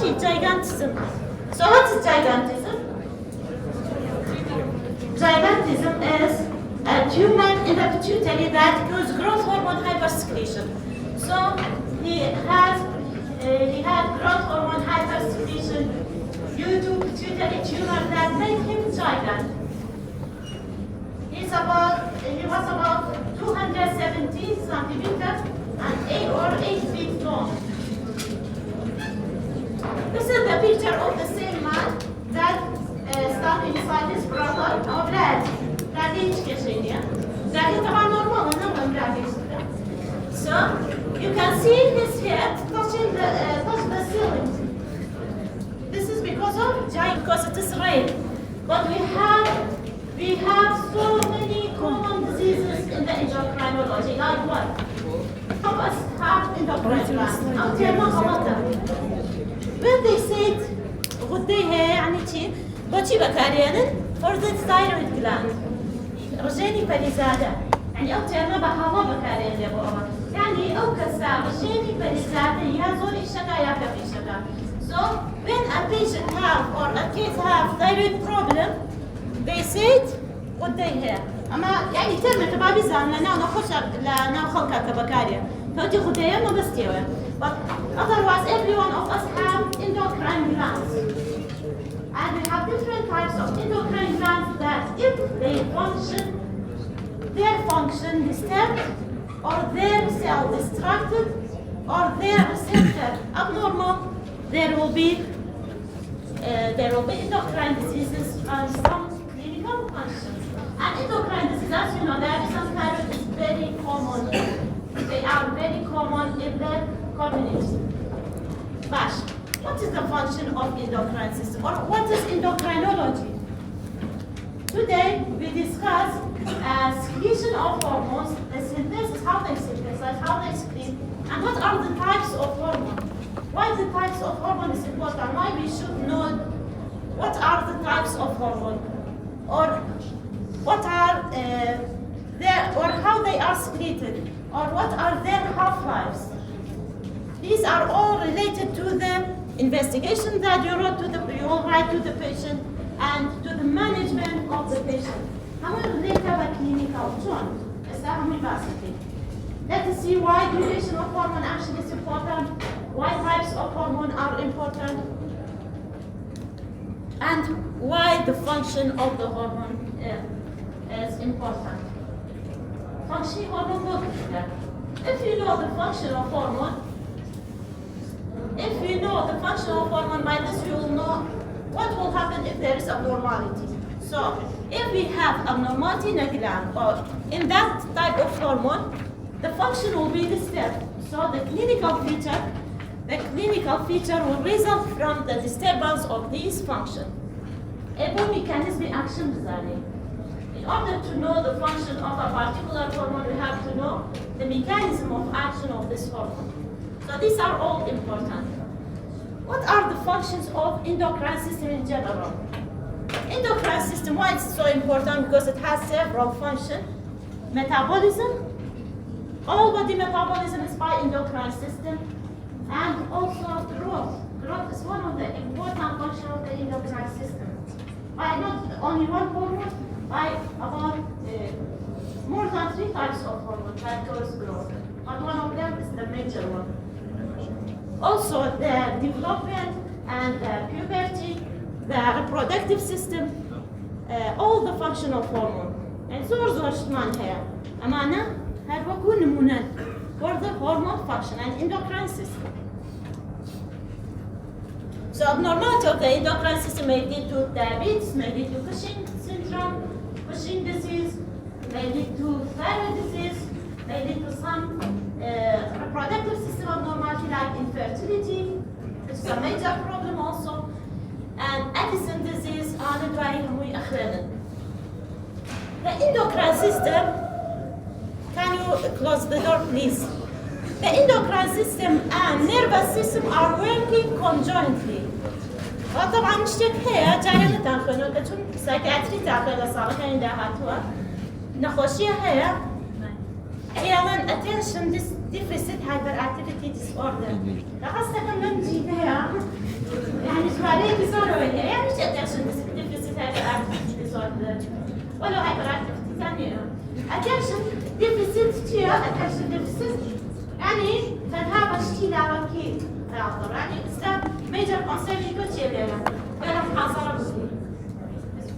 gigantism. So what is gigantism? Gigantism is a tumor in the pituitary that causes growth hormone hypersecretion. So he had growth hormone hypersecretion due to pituitary tumor that made him gigant. He was about 217 centimeters and 8 feet long. This is the picture of the same man that started beside his brother or dad. That is Keshenia. That is about normal, so you can see his head touching the ceiling. This is because it is rain. But we have so many common diseases in the endocrinology. Like what? Some of us have endocrine glands. When they said غديها يعني شيء بتشي بكاريانا for the thyroid gland رجاني بليزادة يعني أو تيرنا بحاول بكاريان يا بابا يعني أو كسا رجاني بليزادة يهزول الشكا يا كفي شكا. So when a patient have or a case have thyroid problem they said غديها أما يعني ترنا كبابي زان لنا نخش لنا خلقة كبكاريا فأتي غديها ما بستيوه. But otherwise, every one of us have endocrine glands. And we have different types of endocrine glands that if they function, their function disturbed, or their cell destructed, or their receptor abnormal, there will be endocrine diseases and some clinical functions. And endocrine diseases, as you know, diabetes and thyroid is very common. They are very common in the community. Bash, what is the function of endocrine system, or what is endocrinology? Today we discuss secretion of hormones, the synthesis, how they synthesize, how they secrete, and what are the types of hormone. Why the types of hormone is important? Why we should know what are the types of hormone, or what are or how they are secreted, or what are their half-lives. These are all related to the investigation that you will write to the patient and to the management of the patient. Let us see why duration of hormone action is important, why types of hormone are important, and why the function of the hormone is important. Function hormone. If you know the function of hormone, by this you will know what will happen if there is abnormality. So, if we have abnormality in a gland or in that type of hormone, the function will be disturbed. So, the clinical feature will result from the disturbance of these functions. Mechanism action designing. In order to know the function of a particular hormone, we have to know the mechanism of action of this hormone. So these are all important. What are the functions of endocrine system in general? Endocrine system, why it's so important? Because it has several functions. Metabolism, all body metabolism is by endocrine system, and also growth. Growth is one of the important functions of the endocrine system. By not only one hormone, by about more than 3 types of hormones that cause growth. But one of them is the major one. Also, the development and the puberty, the reproductive system, all the function of hormone. And so شمان هي. أمانة هذا بكون نموذج for the hormone function and endocrine system. So abnormality of the endocrine system may lead to diabetes, may lead to Cushing syndrome, Cushing disease, may lead to thyroid disease, may lead to some reproductive system abnormality like infertility, which is a major problem also, and Addison disease, the endocrine system, can you close the door please? The endocrine system and nervous system are working conjointly. وطبعا مشتك هي جاية تاخذ كتون سايكاتري تاخذ صار كان ده هاتوا نخوشيها هي أحيانا attention deficit hyperactivity disorder. خاصة من جيبها يعني شوالي بيصيروا يعني مش attention deficit hyperactivity disorder ولا hyperactivity ثانية. attention deficit تيا attention deficit يعني تنها بشتي لاوكي راضر يعني إذا major concern يكون شيء لنا ولا محاصرة بسيط.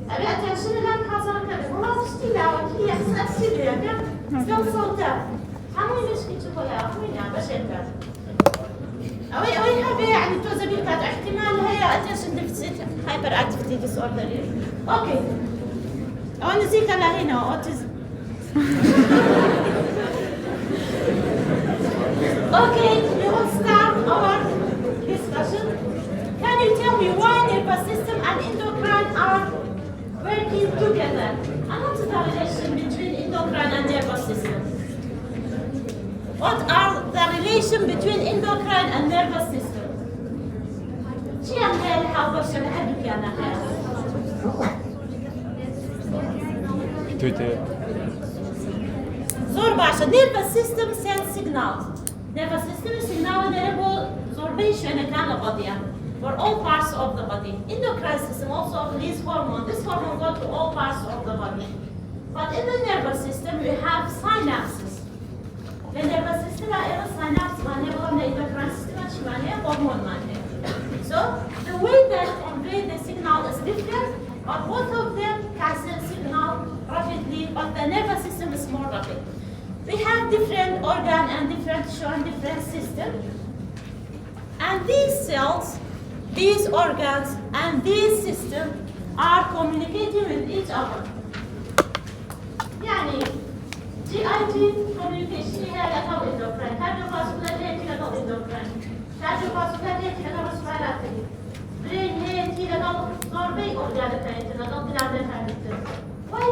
أبي attention لنا محاصرة كذا والله بشتي لاوكي يحسن أكسيد لنا سو صوتها. همون مشكلة شوفها أخوين يعني بشكل. أوي حبي يعني توزبي كات احتمال هي attention deficit hyperactivity disorder. أوكي. أو نزيك على هنا autism. Okay, we will start our discussion. Can you tell me why nervous system and endocrine are working together? And what is the relation between endocrine and nervous system? What are the relation between endocrine and nervous system? شيء هل حاول شو نحدد يعني تويتر زور باشا nervous system sends signals. Nervous system signal nervo zorbation كان البادي for all parts of the body. Endocrine system also release hormone. This hormone goes to all parts of the body. But in the nervous system we have synapses. The nervous system is synapse معناه ولا endocrine system شو معناه hormone معناه. So the way that convey the signal is different, but both of them can send signal rapidly, but the nervous system is more rapid. We have different organ and different system. And these cells, these organs, and these system are communicating with each other. يعني GIT communication هي لها endocrine, cardiovascular هي لها endocrine, cardiovascular هي لها respiratory, brain هي لها sorbet organ هي لها gland. Why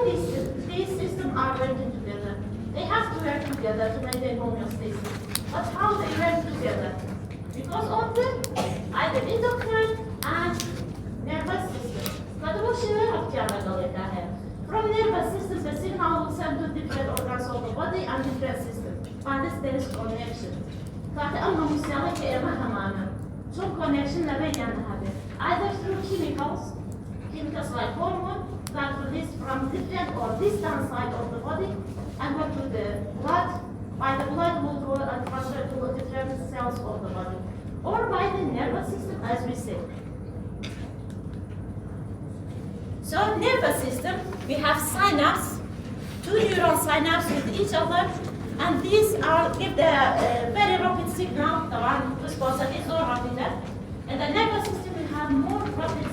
these systems are working together? They have to work together to maintain homeostasis. But how they work together? Because of the either endocrine and nervous system. But what should we have to from nervous system, the signal will send to different organs of the body and different systems. And this there is connection. But أما مسألة كأنها تماما. شو connection بينها هذا? Either through chemicals like hormone that release from different or distant side of the body and go to the blood. By the blood will go and transfer to the different cells of the body, or by the nervous system, as we said. So nervous system, we have synapse, two neuron synapse with each other, and these are give the very rapid signal. The one response is more rapid, and the nervous system will have more rapid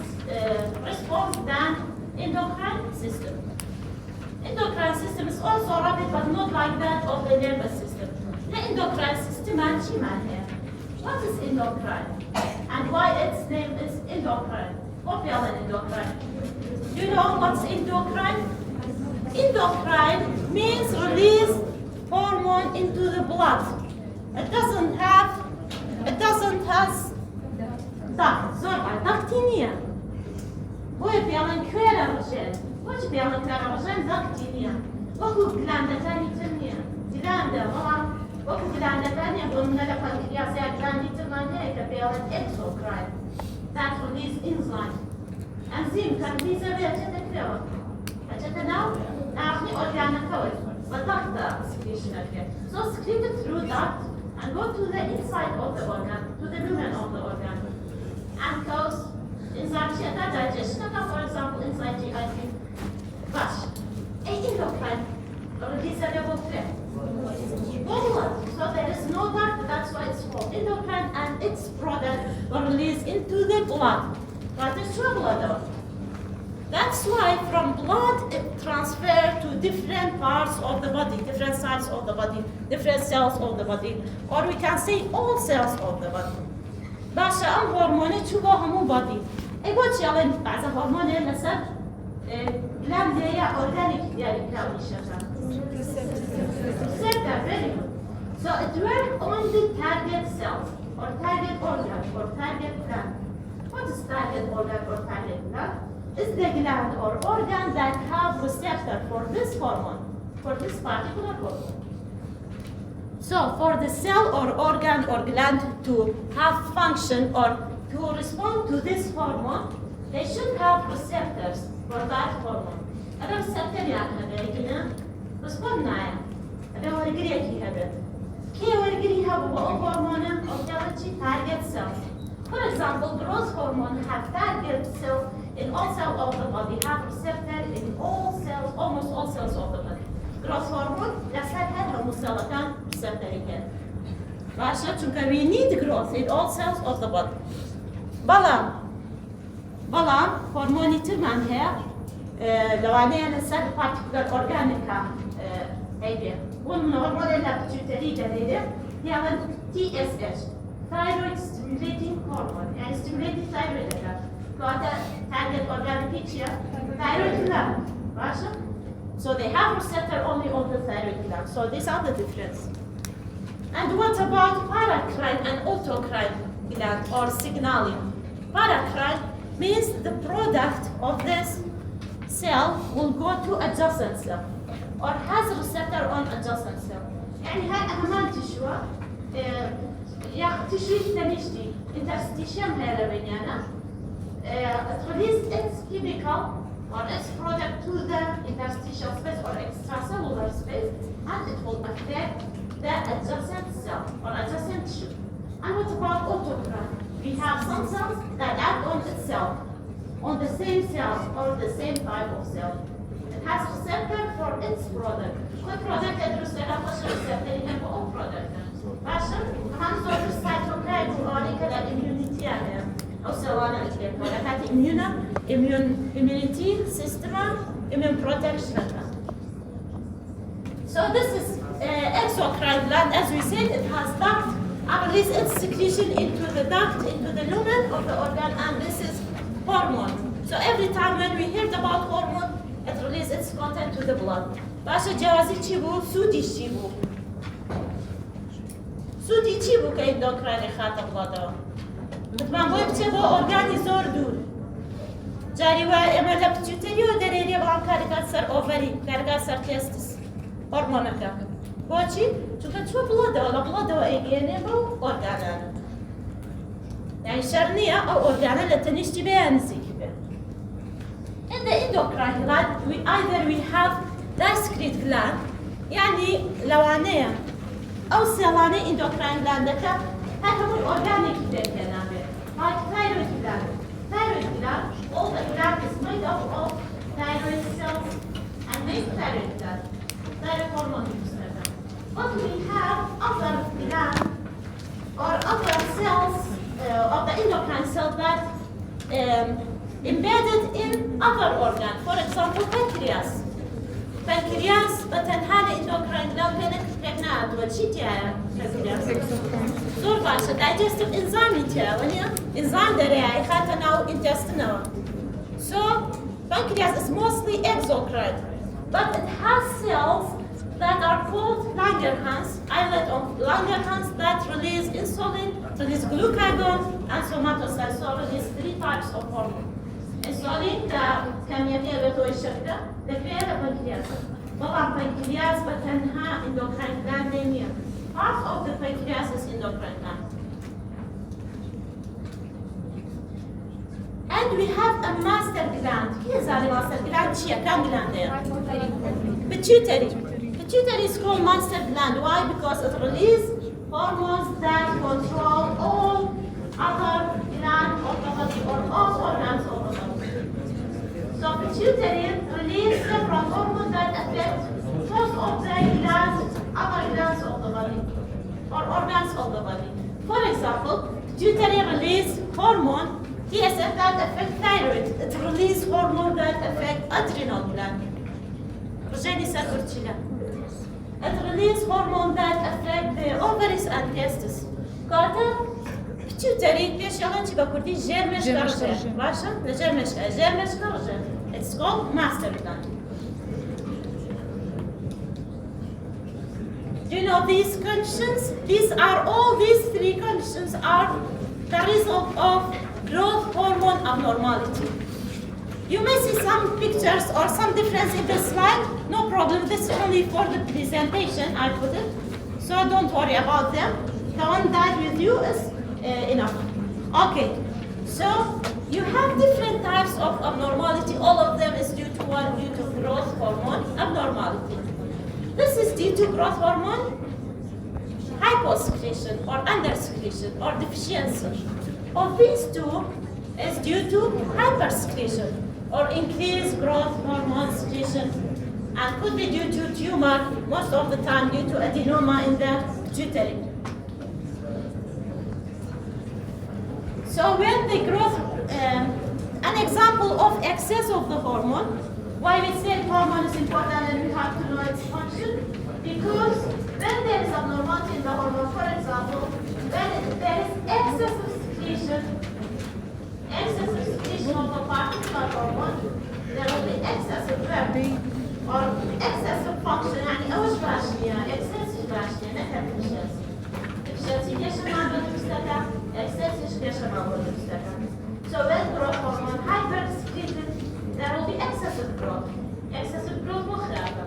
response than endocrine system. Endocrine system is also rapid, but not like that of the nervous system. The endocrine system here. What is endocrine? And why its name is endocrine? What is endocrine? Do you know what's endocrine? Endocrine means release hormone into the blood. It doesn't have ductinia. What is وش بيعمل كلام ضغطينيا وكو كلام ثاني تنيا كلام ده والله وكو كلام ثاني قلنا لك يا سيد كلام تمانية كبيعمل exocrine that release enzyme كان في سبب تتكلم أجتنا أخني أورجانا كوي بالضغط secretion so secreted through duct and go to the inside of the organ to the lumen of the organ and cause enzyme digestion for example inside GIT. But endocrine release a level 3. So there is no duct, that's why it's called endocrine, and its product will release into the blood. That is true blood. That's why from blood it transfers to different parts of the body, different sides of the body, different cells of the body, or we can say all cells of the body. باشا hormone تشوفوها مو body. أقول شغلة بعد hormone مثلا gland هي organic يعني كامل شغال. Very good. So it works on the target cells or target organ or target gland. What is target organ or target gland? It's the gland or organ that have receptor for this hormone, for this particular hormone. So for the cell or organ or gland to have function or to respond to this hormone, they should have receptors for that hormone. هذا receptor يعني هذا respond معه. هذا هو الجري هذا. كي هو الجري هذا هو hormone of target cells. For example, growth hormone have target cells in all cells of the body, have receptor in all cells, almost all cells of the body. Growth hormone لساتها مسلطان receptor again. باشا چونکه we need growth in all cells of the body. بلام هرمونی ترمان هەیە لەوانەیە لەسەر particular organێکە هەیبێ. ومن هرمونێ لە پituitary دەرێنێ هێڵن TSH thyroid stimulating hormone يعني stimulating thyroid دەکات. کەواتە target organێکی چییە؟ thyroid gland. باشە؟ So they have receptor only on the thyroid gland. So these are the difference. And what about paracrine and autocrine gland or signaling? Paracrine means the product of this cell will go to adjacent cell or has a receptor on adjacent cell. يعني هاي أهم تشوى يا تشوي تنشتي interstitium هذا بيننا release its chemical or its product to the interstitial space or extracellular space, and it will affect the adjacent cell or adjacent tissue. And what about autocrine? We have some cells that act on itself, on the same cells or the same type of cell. It has receptor for its product. What product is receptor in all product? Fashion, hands on the cytokine to molecular immunity أو سواء immunity system, immune protection. So this is exocrine gland. As we said, it has duct and release its secretion into the duct, into the lumen of the organ, and this is hormone. So every time when we heard about hormone, it releases its content to the blood. باشا جوازي تشيبو سودي تشيبو سودي تشيبو كإندوكراين خاطر بلادو متمان بوي بتشيبو أورجاني زور دور جاري وإما لبتشوتيو دريري بلان كاريكات سر أوفري كاريكات سر تيستس هرمونكا بوشي چونکە چوە بڵۆدەوە لە بڵۆدەوە ئەیگەێنێ بەو ئۆرگانانە یعنی شەڕ نییە ئەو ئۆرگانە لە تەنیشتی بێ یان نزیکی بێ. In the endocrine gland, either we have discrete gland يعني لەوانەیە ئەو سێڵانەی endocrine glandەکە هەر هەمووی ئۆرگانێکی پێکێنا بێ. Like thyroid gland. Thyroid gland, all the gland is made up of thyroid cells and made thyroid gland. Thyroid hormone. But we have other glands or other cells of the endocrine cell that embedded in other organs. For example, pancreas. Pancreas, but هذا endocrine gland بينك وتشيتيا pancreas. زور باشا digestive enzyme تيا ونيا enzyme دريعي خاتنا intestinal. So pancreas is mostly exocrine, but it has cells that are called Langerhans, islet of Langerhans that release insulin, release glucagon, and somatocytes. So release three types of hormone. Insulin كان يبيع بتوع الشركة، لكن pancreas. طبعا pancreas بتنها endocrine gland نيميا. Part of the pancreas is endocrine gland. And we have a master gland. Here's our master gland. شيء كم gland there? Pituitary. Pituitary is called master gland. Why? Because it releases hormones that control all other glands of the body or all organs of the body. So pituitary releases several hormones that affect most of the glands, other glands of the body or organs of the body. For example, pituitary releases hormone TSH that affect thyroid. It releases hormone that affect adrenal gland. It releases hormone that affect the ovaries and testes. Kata pituitary peshyalan chiba kurdi germesh karje. Basha? The germesh karje. It's called master gland. Do you know these conditions? These three conditions are the result of growth hormone abnormality. You may see some pictures or some difference in the slide. No problem. This is only for the presentation. I put it. So don't worry about them. The one that with you is enough. Okay, so you have different types of abnormality. All of them is due to one, due to growth hormone abnormality. This is due to growth hormone hyposecretion or undersecretion or deficiency. Of these two is due to hypersecretion or increased growth hormone secretion, and could be due to tumor, most of the time due to adenoma in the pituitary. So when the growth, an example of excess of the hormone, why we say hormone is important and we have to know its function, because when there is abnormality in the hormone, for example, when there is excessive secretion of a particular hormone, there will be excessive work or excessive function, يعني أوش باشية excessive باشية نحن deficiency كيش ما بنستكى excessive كيش ما بنستكى. So when growth hormone hypersecreted, there will be excessive growth. Excessive growth مخربة.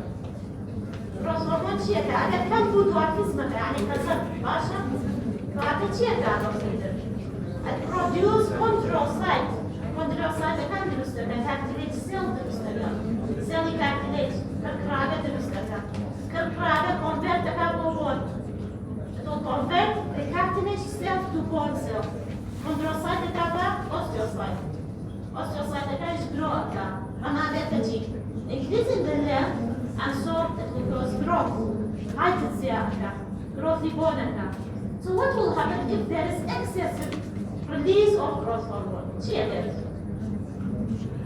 Growth hormone شيء كأجل كم بود واركزمك يعني كسر باشا فهذا شيء كأجل كده. It produce chondrocyte. Chondrocyte كم درستنا calculate cell درستنا. Cell calculate كركراجة درستنا. كركراجة convert كابوبون. It will convert the cartilage cell to bone cell. Chondrocyte كابا osteocyte. Osteocyte كاش grow كا. أما ده تجي. Increasing the length and so it will cause growth. Height الزيادة. Growth بونكا. So what will happen if there is excessive release of growth hormone? شيء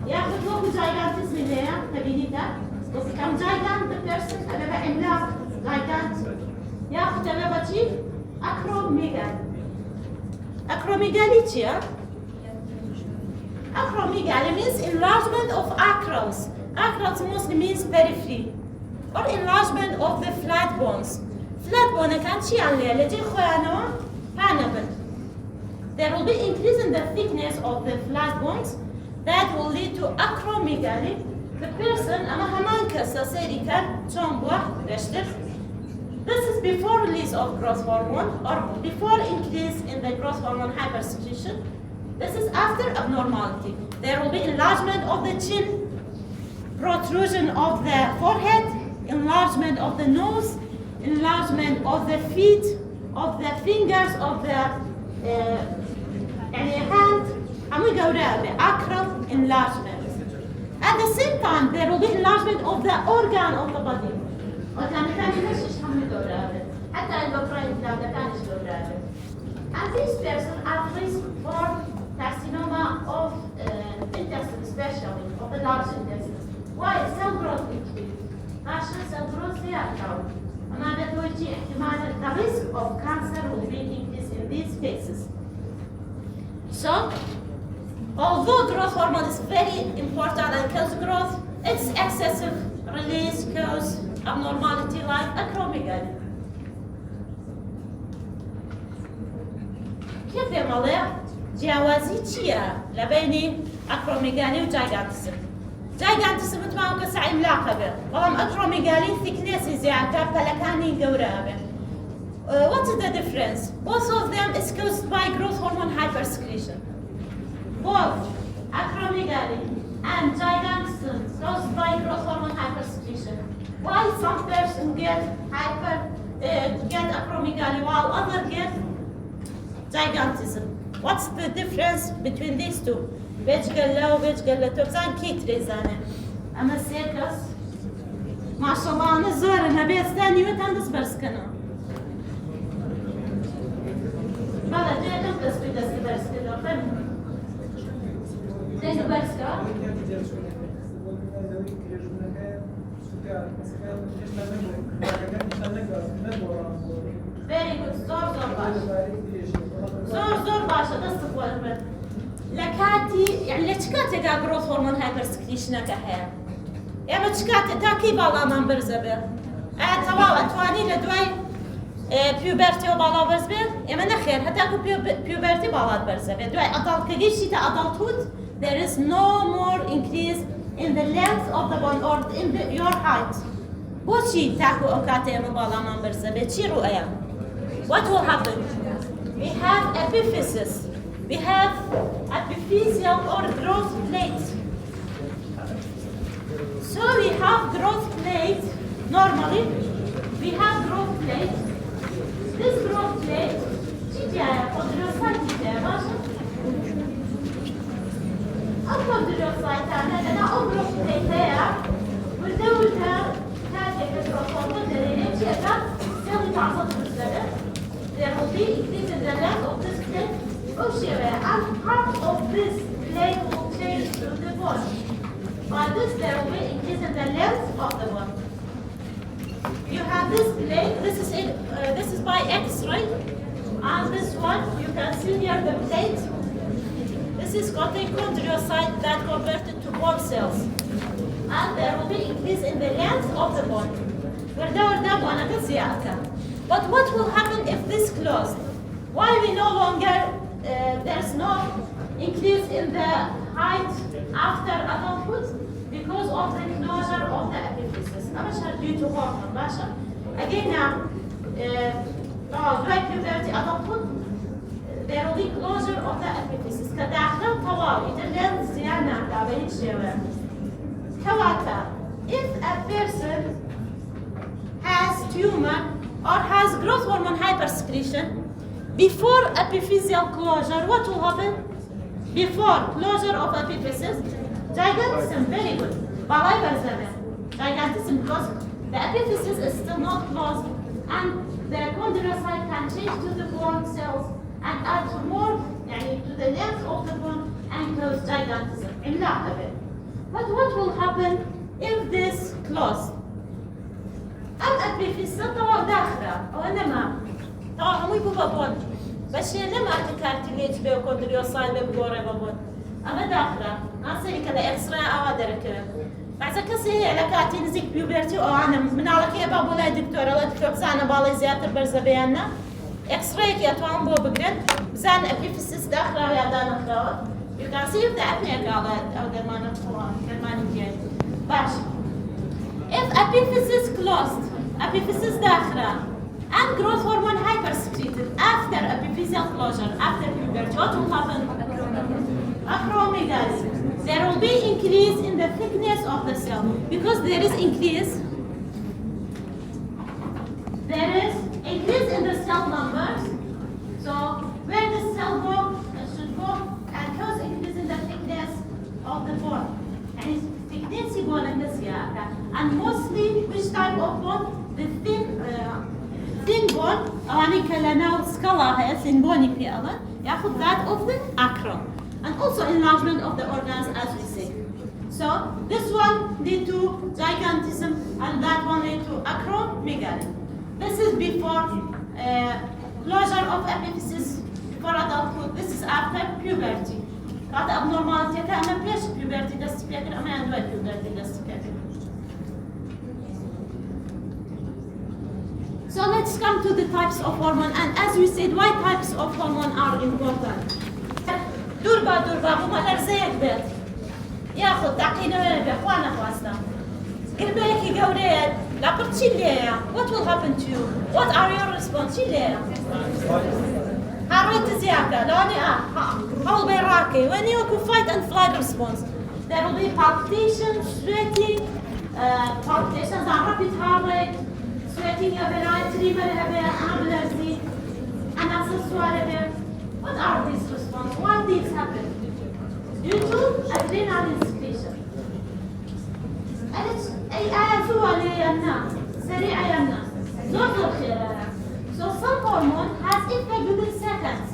ياخذ لكم gigantism اللي هي تبينيتا بس كم giant the person أنا بعملاق giant ياخذ أنا بتشي acromegaly. Acromegaly شيء acromegaly means enlargement of acros. Acros mostly means periphery or enlargement of the flat bones. Flat bone كان شيء عن اللي جي خوانو هانبل. There will be increase in the thickness of the flat bones that will lead to acromegaly. The person أما همان كسر سيريكا جنبه رشتر. This is before release of growth hormone or before increase in the growth hormone hypersecretion. This is after abnormality. There will be enlargement of the chin, protrusion of the forehead, enlargement of the nose, enlargement of the feet, of the fingers, of the hand, and we go there, the acral enlargement. At the same time, there will be enlargement of the organ of the body. And these persons are at risk for carcinoma of intestine, especially of the large intestine. Why? Cell growth increase. عشان cell growth زيادة. أما بتوجه احتمال the risk of cancer will be increased in these cases. So, although growth hormone is very important and kills growth, its excessive release causes abnormality like acromegaly. كيف يعملها؟ جوازي تشيا لبيني acromegaly و gigantism. Gigantism تمام كسع عملاقة به. والله acromegaly thickness زيادة بلكاني قورة به. What is the difference? Both of them is caused by growth hormone hypersecretion. Both acromegaly and gigantism caused by growth hormone hypersecretion. Why some person get acromegaly while others get gigantism? What's the difference between these two? Which girl which girl تبزان كيت ريزانة. أما سيركس ما شاء الله أنا زور أنا بيستني وتندس برسكنا. ماذا جاي تندس برسكنا فهم؟ تندس برسكا؟ Very good. زور باشا دست قوة لكاتي يعني لشكاتي دا growth hormone hypersecretion كهيا يعني لشكاتي تاكي بالا من برزبه توالا تواني لدواي puberty بالا برزبه يعني نخير هتاكو puberty بالا برزبه دواي adult كجيشي تا adulthood there is no more increase in the length of the bone or in your height بوشي تاكو أوكاتي مبالا من برزبة شي رؤيا. What will happen? We have epiphysis. We have epiphyseal or growth plate. So we have growth plate. Normally, we have growth plate. This growth plate, there will be increase in the length of this plate, and part of this plate will change to the bone. By this, there will be increase in the length of the bone. You have this plate. This is by X-ray, and this one you can see here the plate. This is containing chondrocyte that converted to bone cells, and there will be increase in the length of the bone. But what will happen if this closed? Why we no longer there's no increase in the height after adulthood? Because of the closure of the epiphysis. Due to hormone. Again now, during puberty adulthood, there will be closure of the epiphysis. If a person has tumor or has growth hormone hypersecretion, before epiphyseal closure, what will happen? Before closure of epiphysis, gigantism, very good. Gigantism, because the epiphysis is still not closed, and the chondrocyte can change to the bone cells and add more to the length of the bone and close gigantism. But what will happen if this closed? الابيفيس طبعا داخله او انما طبعا مو بابون بس لما تكارتليج بيوكوندريوسايت بيبغوري بابون اما داخله ناسي كذا اكسرا او درك بعد كسي لكاتي نزيك بيوبرتي او انا من على كي بابو لا دكتوره لا دكتور زانا بالي زياده برزبيانا اكسرا كي اتوان بو بجد زان ابيفيس داخله يا دانا you can see if the apnea او the man of باش if epiphysis closed, epiphysis dakhla, and growth hormone hypersecreted after epiphyseal closure, after puberty, what will happen? Acromegaly. There will be increase in the thickness of the cell because there is increase in the cell numbers. So where the cell goes, it should go and cause increase in the thickness of the bone. And thickness bone and mostly which type of bone? The thin bone. أواني كلنا سكالا هي thin bone بيالا يأخذ that of the acro and also enlargement of the organs as we say. So this one lead to gigantism and that one lead to acromegaly. This is before closure of epiphysis for adulthood. This is after puberty. Got abnormality أنا بيش puberty دست بيكر أما عندي puberty دست بيكر. So let's come to the types of hormone, and as we said, why types of hormone are important? Durba, هما الأرزاق بيت. ياخد تعقينا ولا بيخوانا خواسنا. قلبك يقولي لا بتشيليا. What will happen to you? What are your response? شيليا. هاروت زيادة. لاني حول بيراكي. When you can fight and flight response, there will be palpitations, sweating, palpitations and rapid heart rate. Sweating What are these responses? Why these happen? Due to adrenaline secretion. And it's so some hormone has effect within seconds.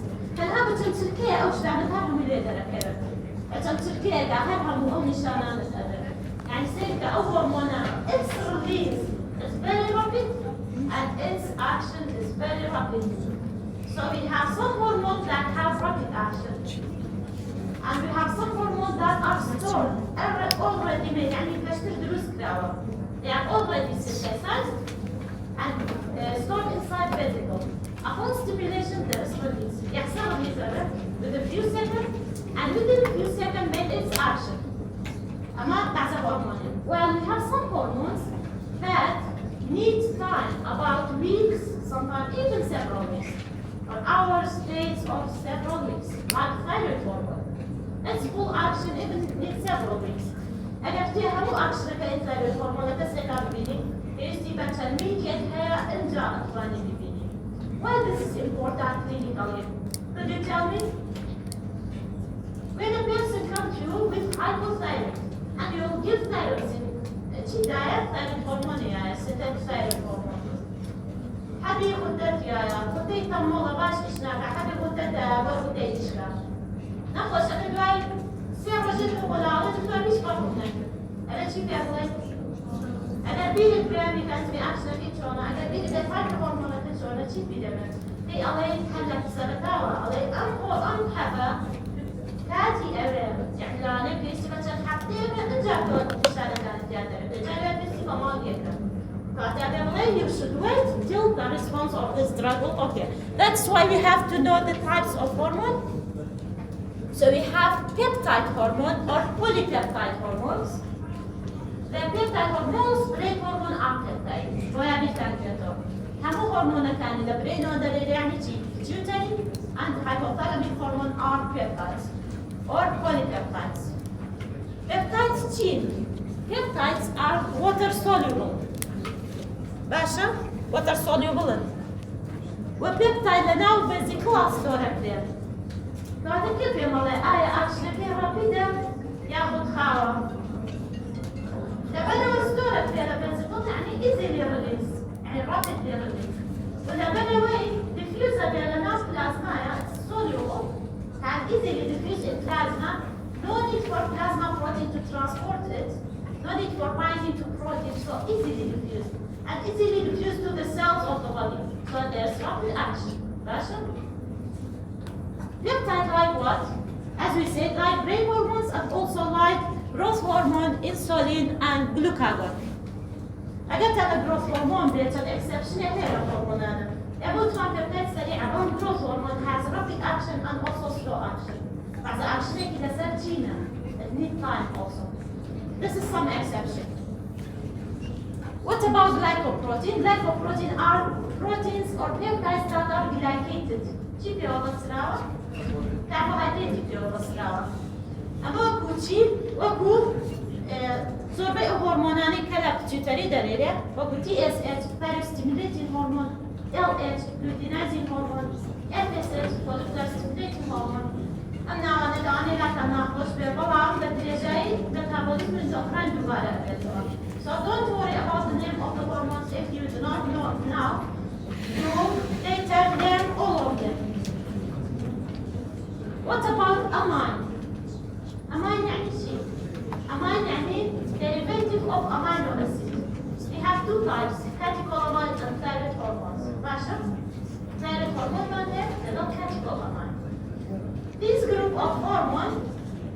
Its release is very rapid and its action is very rapid. So we have some hormones that have rapid action. And we have some hormones that are stored already made. They are already synthesized and stored inside vesicle. Upon stimulation, there is release. With a few seconds, and within a few seconds, made its action. Well, we have some hormones that about weeks, sometimes even several weeks, or hours, days, or several weeks, like thyroid hormone. Its full action even needs several weeks. أنا فيها مو أكشن كإنتاج الهرمون بس كان بيني يجي immediate hair إنجاء أطفالي بيني. Why this is important clinically? Could you tell me? When a person comes to you with hypothyroid and you give thyroxine, diet thyroid hormone يا synthetic thyroid hormone. حبي قدرت يا قدرت تمولا باش إشنا حبي قدرت وقدرت إشنا. نخش أنا جاي سيرجع ولا على تقول مش قربنا. أنا شيء بيعمل. أنا بيجي برامي كانت في أكشن كيتشونا. أنا بيجي بتفرج هرمون كيتشونا شيء بيدمر. هي الله يتحلل سرطان. الله أم حبة. كاتي أرم. يعني لا نبي سمعت حقيقة نجابون إشارة كانت جادة. نجابة بس كمان يكره. You should wait till the response of this drug will occur. That's why we have to know the types of hormone. So we have peptide hormone or polypeptide hormones. The peptide hormones, brain hormone are peptide. ويعني كانتو. همو هرمون كان the brain order يعني pituitary and hypothalamic hormone are peptides or polypeptides. Peptides chain. Peptides are water soluble. باشا water soluble. وبيبتايد لناو بزي كلاس دورة كده. بعد كيف يملا أكشن كده رابيدة ياخد خاوة. لما وستورة كده بنزبط يعني easily release يعني rapidly release. ولما وين diffuse لنا plasma soluble can easily diffuse in plasma. No need for plasma protein to transport it. No need for binding to protein, so easily diffused. And easily diffused to the cells of the body. So there's rapid action. Russia? Peptide like what? As we said, like brain hormones and also like growth hormone, insulin, and glucagon. I got a growth hormone, there's an exceptional hormone. About one peptide study around growth hormone has rapid action and also slow action. But the action is a gene. It needs time also. This is some exception. What about glycoprotein? Glycoprotein are proteins or peptides that are glycated. شو بيوصلوا؟ carbohydrate بيوصلوا. أما كوتشي وكو صوبة هرموناني كلا pituitary دليله وكو TSH thyroid-stimulating hormone, LH luteinizing hormone, FSH follicular-stimulating hormone. أنا دعني لك ناقش ببعض الدرجات metabolism endocrine دوباره بيتوا. So don't worry about the name of the hormones if you do not know now. You later learn all of them. What about amine? Amine يعني شيء. Amine يعني derivative of amino acid. We have two types, catecholamine and thyroid hormones. Russia? Thyroid hormone and not catecholamine. This group of hormones,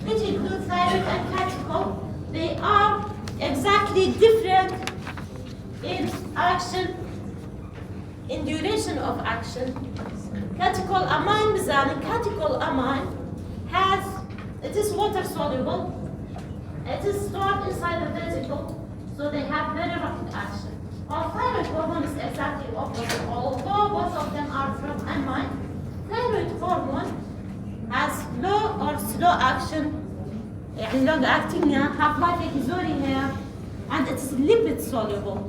which include thyroid and catechol, they are exactly different in action, in duration of action. Catecholamine, catecholamine it is water soluble, it is stored inside the vesicle, so they have very rapid action. While thyroid hormone is exactly opposite, although both of them are from amine, thyroid hormone has low or slow action. يعني long acting half-life is very here, and it's lipid soluble.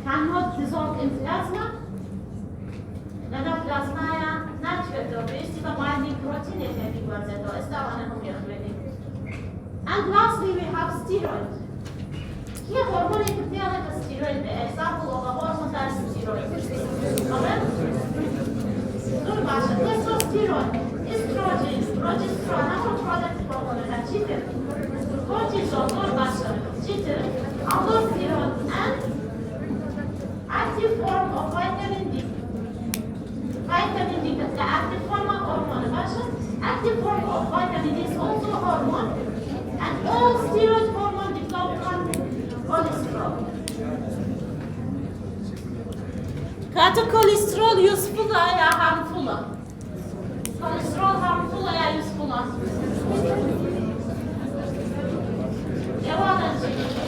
Cannot dissolve in plasma. لأن plasma natural بيشتغل binding protein اللي بيوزعه استوى And lastly we have steroid. Here hormone contains the steroid. The example of a hormone that is steroid. Alright? Testosterone, estrogen, progesterone, our product hormone that cheated. Cortisol, cheated, aldosterone, and active form of vitamin D. Vitamin D, the active form of hormone. Active form of vitamin D is also hormone, and all steroid hormone develop from cholesterol. Cholesterol useful or harmful? Cholesterol harmful or useful?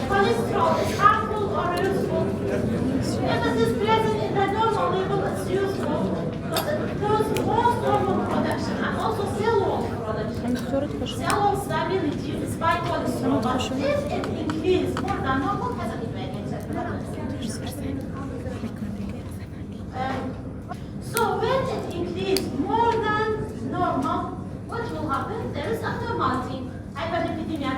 Cholesterol is harmful or useful? If it is example, it's useful because it improves both hormone production and also cell wall production. Cell wall stability is by cholesterol, but if it increases more than normal, has an advantage. So when it increases more than normal, what will happen? There is abnormality. Hyperlipidemia,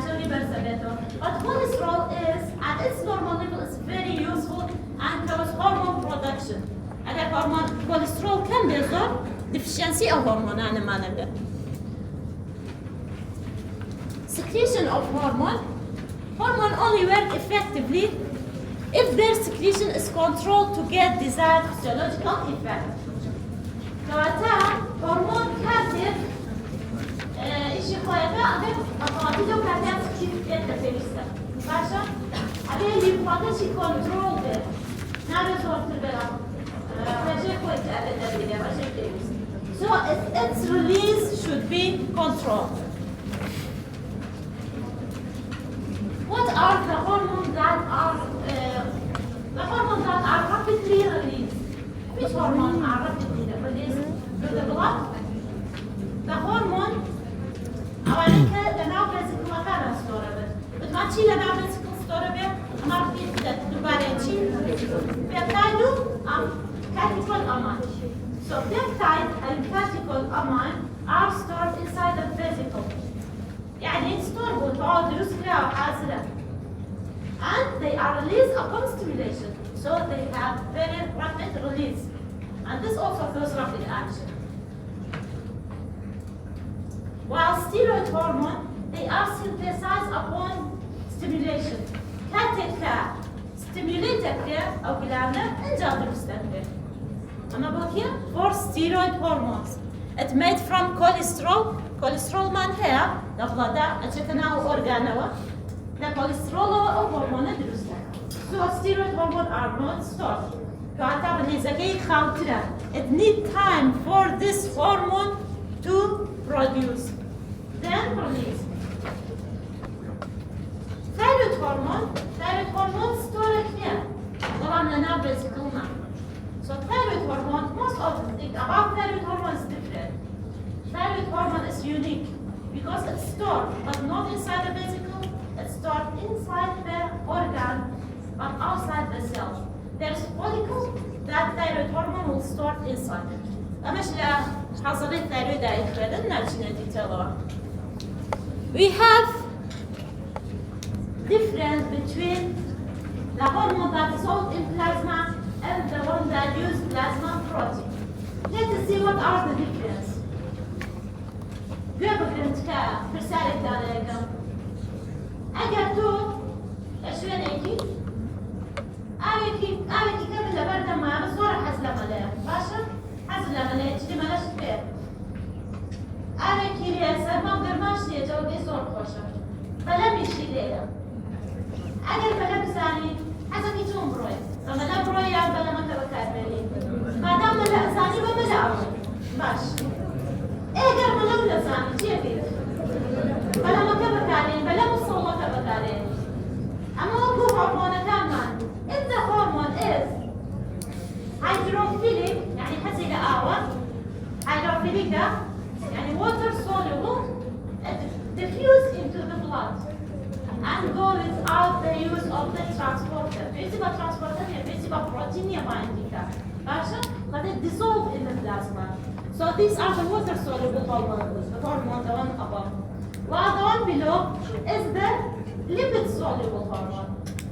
but cholesterol is at its normal level is very useful and causes hormone production. Agar hormon cholesterol kam bo'lsa, deficiency of hormone ana manada. Secretion of hormone only work effectively if their secretion is controlled to get desired physiological effect. Kata hormon كاتب إشي خايفة أبي أطلعتي لو كاتب كيف تفيرسته. باشا أبي اللي بقدر شيء control ده. نعرف صورة البلا. فشيء كويس أبدا بيده باشا تفيرس. So its release should be controlled. What are the hormones that are rapidly released? Which hormones are rapidly released through the blood? The hormone, the now vesicle كان storable. But ما تشيل now vesicle storable, ما في دوباره تشيل. Peptide catechol amine. So peptide and catechol amine are stored inside the vesicle. يعني stored بعض رسلة وحاسرة. And they are released upon stimulation. So they have very rapid release. And this also causes rapid action. While steroid hormone, they are synthesized upon stimulation. Katika stimulated أو glandular انجذب مستمر. أما بقول for steroid hormones, it's made from cholesterol. Cholesterol man here, the blood أجتنا organwa. The cholesterol أو hormone درسته. So steroid hormone are not stored. كأعتبر نزكي خاطرة. It need time for this hormone to produce. Then release. Thyroid hormone stored here. طبعا لنا vesicle. So thyroid hormone, most of the thing about thyroid hormone is different. Thyroid hormone is unique because it's stored, but not inside the vesicle. It's stored inside the organ, but outside the cell. There's follicles that thyroid hormone will store inside. أمش لا حصلت thyroid إخراج نرجع detail. We have difference between the hormone that is sold in plasma and the one that use plasma protein. Let's see what are the difference. Göbekent ka persarik daleka. Agar tu ashwan eki. Aveki kabel barda ma bsora hazla mala. Basha hazla mala tjdi mala shbe. Aveki riyasa ma garmash ye jawdi zor khosha. Bala mishi leya. Agar bala bisani hazaki tum broy. Ama la broy ya bala ma tabakar beli. Madam bala sani wa bala. Bash. اقدر من اولى ثاني كيفي بلا ما كبكارين بلا مصومه كبكارين اما هو هرمون كمان if the hormone is hydrophilic يعني حسي لقاوة hydrophilic ده يعني water soluble it diffuse into the blood and go without the use of the transporter بيسيبها transporter يعني بيسيبها protein يا binding عشان but it dissolve in the plasma. So these are the water-soluble hormones, the hormone, the one above. While the one below is the lipid-soluble hormone.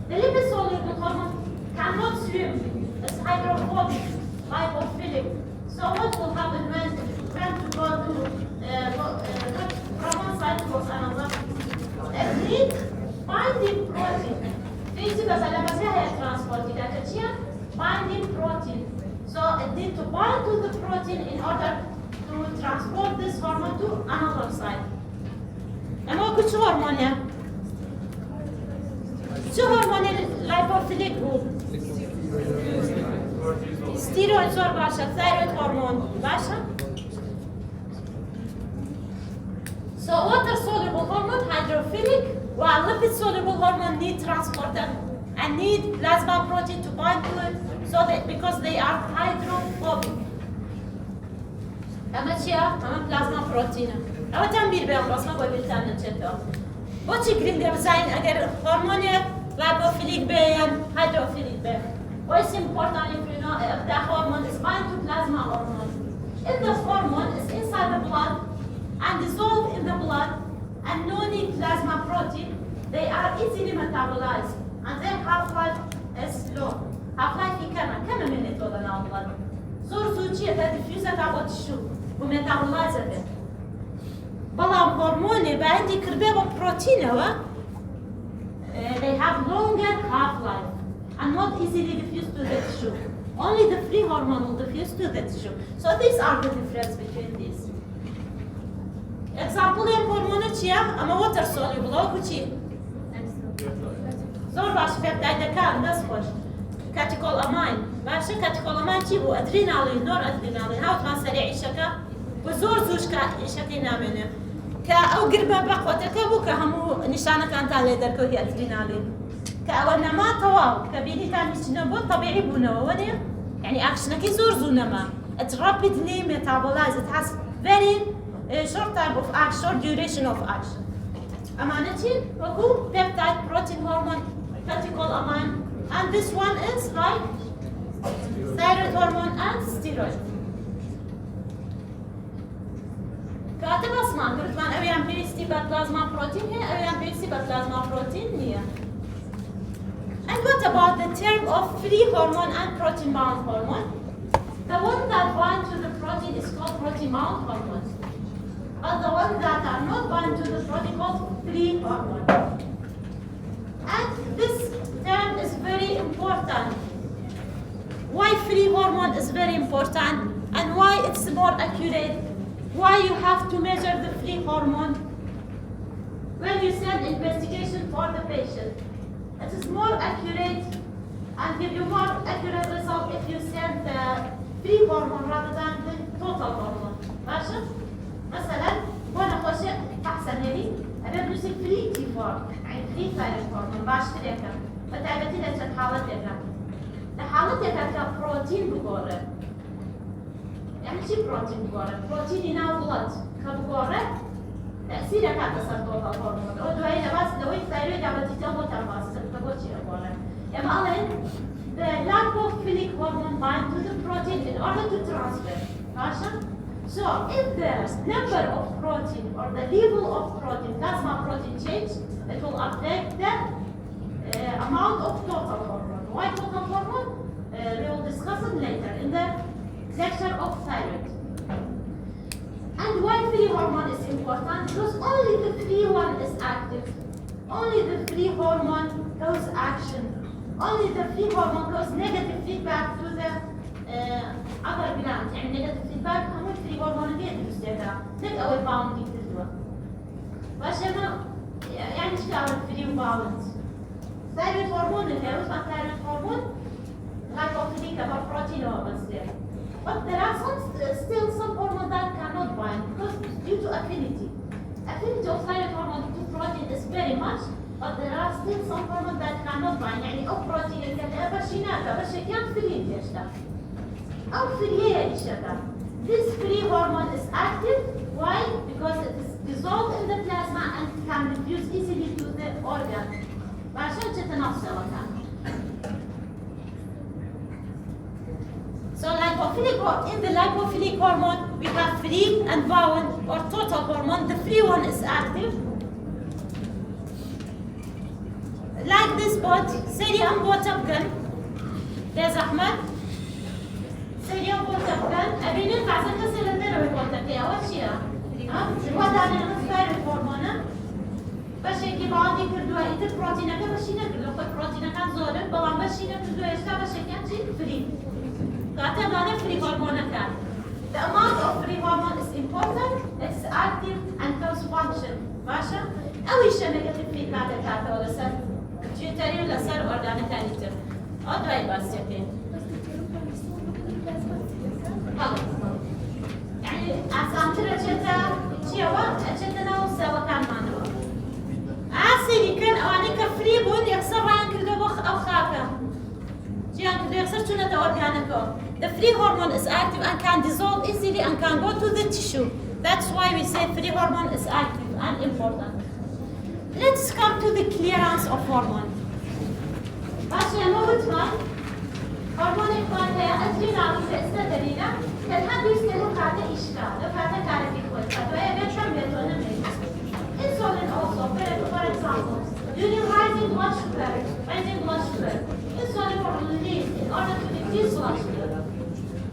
The lipid-soluble hormone cannot swim. It's hydrophobic, lipophilic. So what will happen when it tries to go to from one side to another? It needs binding protein. Binding protein. So it needs to bind to the protein in order to transport this hormone to another side. And what is hormone here? Two hormone lipophilic group. Steroids or basha, thyroid hormone, basha. So water soluble hormone hydrophilic, while lipid soluble hormone need transporter and and need plasma protein to bind to it, so that because they are hydrophobic. أما چیا؟ أما plasma protein. أو تنبیر بیام بسما باید بلتن چطور. با چی گرینگ بزاین اگر هورمون lipophilic بیان hydrophilic بیان. What's important if you know if the hormone is bind to plasma hormone. If the hormone is inside the blood and dissolved in the blood and no need plasma protein, they are easily metabolized and their half-life is low. Half-life is كم minute ولا ناقل. زور زوجية diffuser تبغى تشو وميتابولايزر ده. بلام هرموني بعندي كربيبة بروتين هوا. They have longer half-life and not easily diffused to the tissue. Only the free hormone will diffuse to the tissue. So these are the difference between these. Example in hormone چیه؟ اما water soluble او چی؟ زور باش peptide کار دست خوش. catecholamine. باشه catecholamine چی بو؟ adrenaline، نور adrenaline. هاوت ما سریع ایشکا وزور زوج کا ایشکی نامنه. كأو قربة بقوتك بو كهمو نشانة كانت على دركو هي adrenaline. كأو نما طوال كبيري تاني شنو طبيعي بونه وني يعني أكشنك يزور زونما. It rapidly metabolize. It has very short time of action, short duration of action. أمانتين وكو peptide protein hormone catecholamine and this one is like thyroid hormone and steroid. كاتب أسمان قلت من أبيان بيستي ببلازما protein هي أبيان بيستي ببلازما protein هي. And what about the term of free hormone and protein bound hormone? The one that bind to the protein is called protein bound hormone. But the ones that are not bound to the protein called free hormone. And this term is very important. Why free hormone is very important and why it's more accurate. Why you have to measure the free hormone when you send investigation for the patient. It is more accurate and give you more accurate result if you send the free hormone rather than the total hormone. ماشي؟ مثلا وانا خوشي احسن لي انا بنسي فري تي فور يعني فري ثايرويد هرمون باش تريكا فتعبتي لك حالتك لحالتك كبروتين بقوره يعني شي بروتين بقوره بروتين يناو بلد كبقوره تأثيرك على تصرفات الهرمون ودوائي بس لو الثايرويد عملتي تلقى تنفاس تقول شي بقوره اما الان the lipophilic hormone bind to the protein in order to transfer ماشي So, if the number of protein or the level of protein, plasma protein change, it will affect the amount of total hormone. Why total hormone? We will discuss it later in the lecture of thyroid. And why free hormone is important? Because only the free one is active. Only the free hormone causes action. Only the free hormone causes negative feedback to the other gland. يعني negative feedback هم free hormone اللي يدرس ده. نك أول bound يكتبوا. وعشان يعني إيش كأول free bound. thyroid hormone اللي هو اسمه thyroid hormone. lipophilic كبر protein أو بس ده. But there are still some hormone that cannot bind because due to affinity. Affinity of thyroid hormone to protein is very much. But there are still some hormone that cannot bind. يعني أو protein اللي كده بشيناتها بس كان free يشتغل. أو free يشتغل. This free hormone is active. Why? Because it is dissolved in the plasma and can diffuse easily to the organ. وعشان تتنفسه كان. So in the lipophilic hormone, we have free and bound or total hormone. The free one is active. Like this bot, sodium bottom gun. There's Ahmed. Sodium bottom gun. أبيني بعزك سلندر ويبوتك يا وشيا. الوضع أنا نختار الهرمون. باش يجي بعض يكردوا إنت بروتين كذا باش ينقل لو بروتين كان زورب بلان باش ينقل يشتا باش كان شيء فري. قاعدة أنا فري هرمون كان. The amount of free hormone is important. It's active and cause function. باشا. أول شيء negative feedback كاته ولا سر. جيتاري ولا سر organ ثاني تر. أدوي بس يكين. يعني أسانتر أجتا شيوا أجتا نوسا وكان مانو. عسيري كان أواني كفري بون يخسر عن كل بخ أو خاب to the organic hormone. The free hormone is active and can dissolve easily and can go to the tissue. That's why we say free hormone is active and important. Let's come to the clearance of hormone. عشان نوتمان هرمون إخوان هي أجري نعرف استدرينا كالحد يستلو كارت إشكال كارت كارت إخوان فدوية بيتشم بيتونا ميت. Insulin also, for example, during rising blood sugar, insulin will release in order to decrease blood sugar.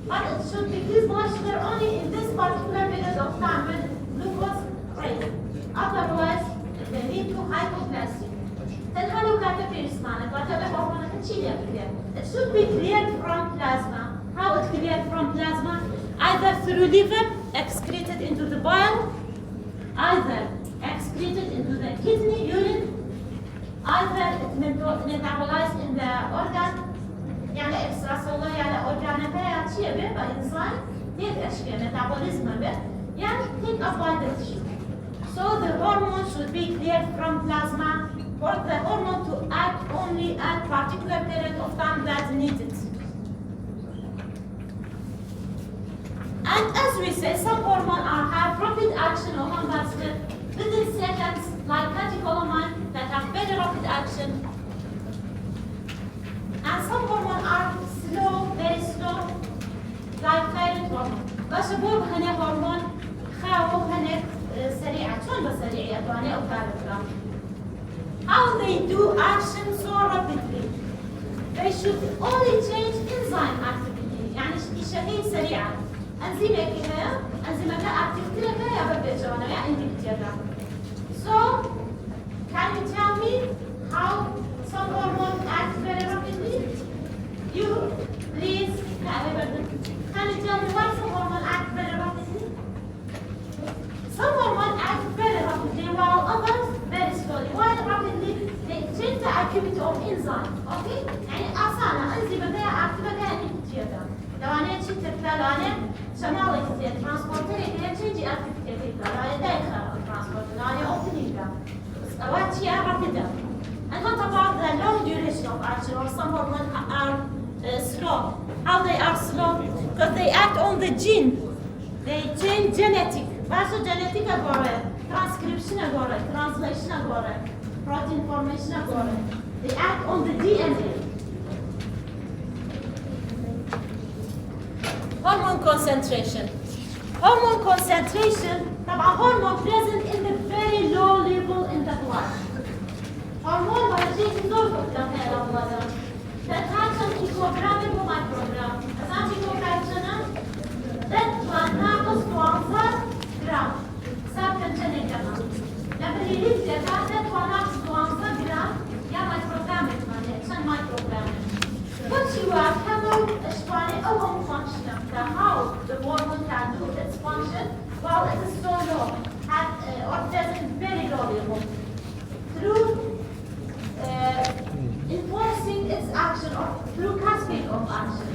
But it should decrease blood sugar only in this particular period of time when glucose raises. Otherwise, it will lead to hypoglycemia. Then how you cut the peristaltic? Whatever hormone it should be cleared from plasma. How it cleared from plasma? Either through liver, excreted into the bile, either excreted into the kidney, urine, either it metabolized in the organ, يعني extracellular يعني organ بها شيء به enzyme take أشياء metabolism به يعني take up by the tissue. So the hormone should be cleared from plasma for the hormone to act only at particular period of time that's needed. And as we say, some hormones have rapid action or hormone within seconds, like catecholamine that have very rapid action. And some hormones are slow, very slow, like thyroid hormone. بشبوب هنا هرمون خاوب هنا سريعة، شلون بسريعة يعني أو كارثة. How they do action so rapidly? They should only change enzyme activity. يعني شيء سريعة. أنزيمك هنا، أنزيمك activity هنا يا ببيجوانا يا إنديكتيرا. So, can you tell me how some hormones act very rapidly? You, please, can you tell me why some hormones act very rapidly? Some hormones act very rapidly while others very slowly. Why rapidly? They change the activity of enzyme. Okay? يعني أصلا أنزيمك هي activity هي إنديكتيرا. لو أنا شفت فلانة شمالك زي transporter هي change activity لو أنا دايخة transporter لو أنا أوبنيكا. أوقات شيء rapid. And what about the long duration of action or some hormones are slow? How they are slow? Because they act on the gene. They change genetic. Baso genetic agora, transcription agora, translation agora, protein formation agora. They act on the DNA. Hormone concentration. Hormone concentration, طبعا hormone present in the very low level in the blood. Hormone بهجيك دور قدام هذا البلد. تتحكم في كوبرامين ومايكروجرام. أساسا في كوبرامين ده ناقص 12 جرام. سابقا جنين كمان. لما يريد زيادة ده ناقص 12 جرام يا مايكروجرام كمان عشان مايكروجرام. What you are covered اشتواني أول function of how the hormone can do its function while it is so low or present very low level through enforcing its action or through cascade of action.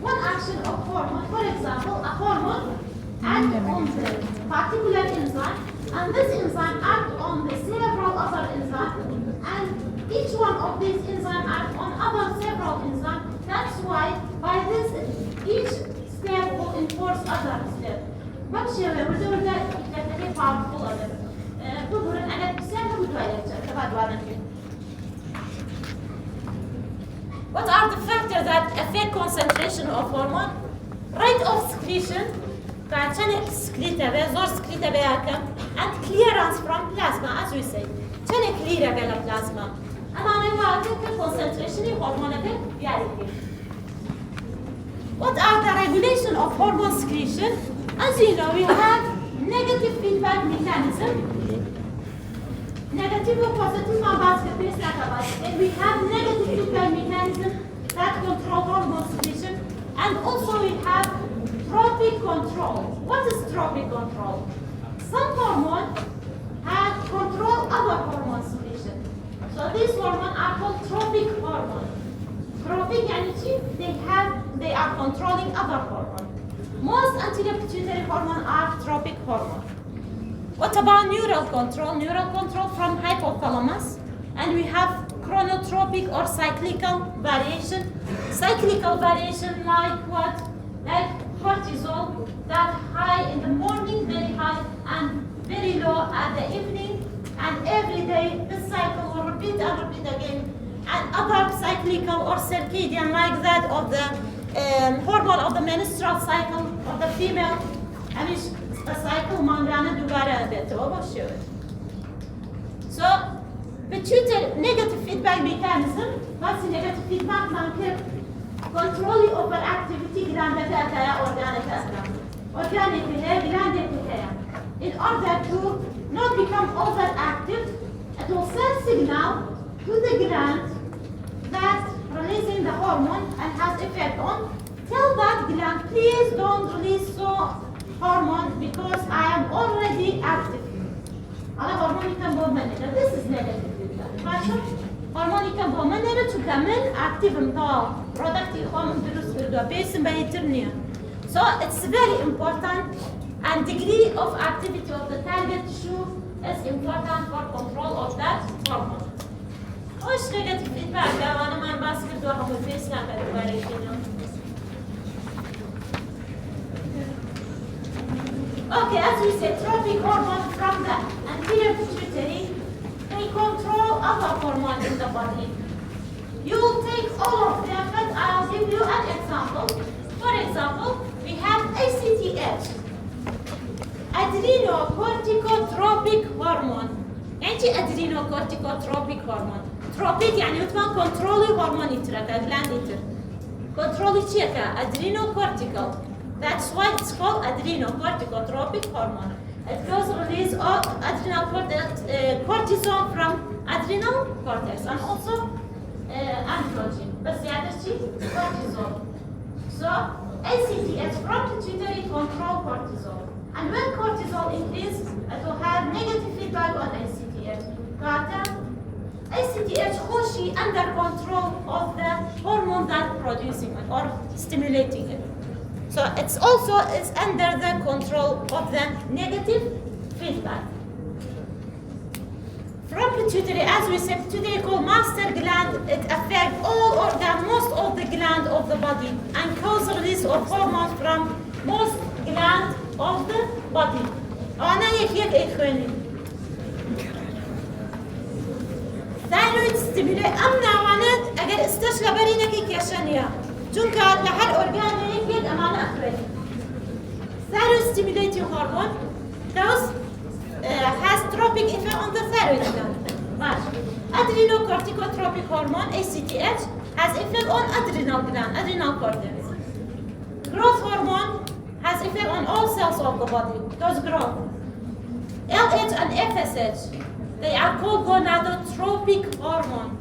One action of hormone, for example, a hormone acts on the particular enzyme, and this enzyme acts on the several other enzymes, and each one of these enzymes acts on other several enzymes. That's why by this each step will enforce other step. بمشي ودور ده يكتب powerful other. بقول أنا بسيطة متوالية تبعد وانا فيه. What are the factors that affect concentration of hormone? Rate of secretion, فعشان سكريتة بزور سكريتة بياكم, and clearance from plasma, as we say. عشان clear بلا plasma. أما أنا هاكم concentration hormone يعني. What are the regulation of hormone secretion? As you know, we have negative feedback mechanism. Negative or positive and we have negative feedback mechanism that control hormone secretion, and also we have tropic control. What is tropic control? Some hormones have control other hormone secretion. So these hormones are called tropic hormones. Tropic energy, they are controlling other hormones. Most anti-pituitary hormones are tropic hormones. What about neural control? Neural control from hypothalamus, and we have chronotropic or cyclical variation. Cyclical variation like what? Like cortisol, that high in the morning, very high, and very low at the evening, and every day this cycle will repeat and repeat again. And other cyclical or circadian like that of the hormone of the menstrual cycle of the female. همیش cycle ماندانه دوباره بهت باشه. So pituitary negative feedback mechanism. What's the negative feedback? ممکن control over activity gland بتاعتها organic أصلا. Organic هي gland هي. In order to not become overactive, it will send signal to the gland that releasing the hormone and has effect on. Tell that gland, please don't release so hormone because I am already active. على هرموني كم بومنه. This is negative feedback. ماشي؟ هرموني كم بومنه تكمل active مطاع. Productive hormone درس بدو بيسم بيترنيا. So it's very important, and degree of activity of the target tissue is important for control of that hormone. وش negative feedback ده وأنا ما بس بدو هم الفيس لا بدو Okay, as we said, tropic hormone from the anterior pituitary, they control other hormones in the body. You will take all of them, but I'll give you an example. For example, we have ACTH, adrenocorticotropic hormone. يعني adrenocorticotropic hormone. Tropic يعني مثلا control hormone يترك, gland يتر. Control يتشيكا, adrenocortical. That's why it's called adrenocorticotropic hormone. It goes release of adrenal cortisol from adrenal cortex and also androgen. But the other thing, cortisol. So ACTH from pituitary control cortisol. And when cortisol increases, it will have negative feedback on ACTH. ACTH خوشي under control of the hormone that producing it or stimulating it. So it's also is under the control of the negative feedback. From pituitary, as we said, pituitary called master gland, it affects all organs, most of the gland of the body, and causes release of hormones from most gland of the body. أنا يك إخواني. Thyroid stimulate. أمنا وانا أجر استشلا برينا كي كيشانيا. جونك لحال أورجان هيك أمانة أخرين. Thyroid stimulating hormone has tropic effect on the thyroid gland. Adrenocorticotropic hormone (ACTH) has effect on adrenal gland, adrenal cortex. Growth hormone has effect on all cells of the body. Does growth. LH and FSH, they are called gonadotropic hormone.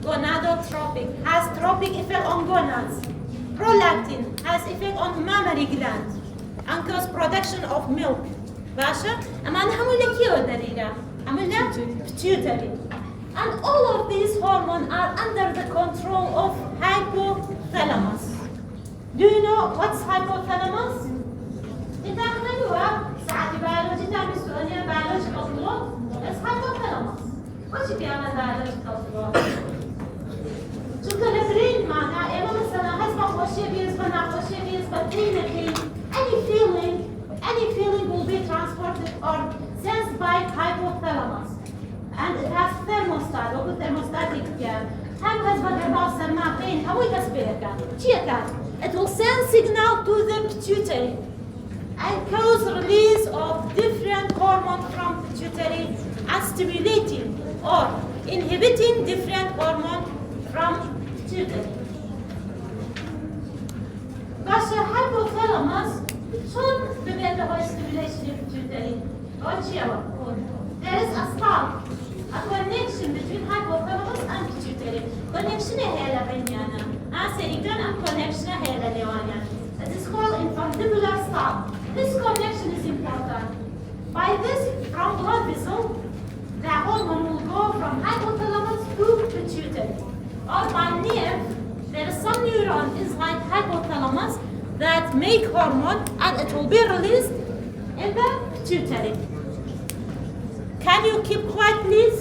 Gonadotropic has tropic effect on gonads. Prolactin has effect on mammary gland and cause production of milk. Basha, أما نحمل لك يو دليلا، عملنا pituitary. And all of these hormones are under the control of hypothalamus. Do you know what's hypothalamus? تتعلموا ساعة biology تعمل سؤالين biological law. It's hypothalamus. What should be on biological law? شو كان brain معناه إما مثلا هسمع خوشي بيسمع خوشي بيسمع clinically any feeling will be transported or sensed by hypothalamus, and it has thermostat. Or thermostatic هم هسمع درباو سماع pain هو يكسبيرك. شيء it will send signal to the pituitary and cause release of different hormones from pituitary and stimulating or inhibiting different hormones from pituitary. Basha hypothalamus شلون ببين له stimulation pituitary? There is a spark, a connection between hypothalamus and pituitary. Connection هي بيننا. سيريكان and connection هي لوانا. It is called infundibular spark. This connection is important. By this, from blood vessel, the hormone will go from hypothalamus to pituitary. Or by nerve, there is some neuron inside hypothalamus that make hormone and it will be released in the pituitary. Can you keep quiet, please?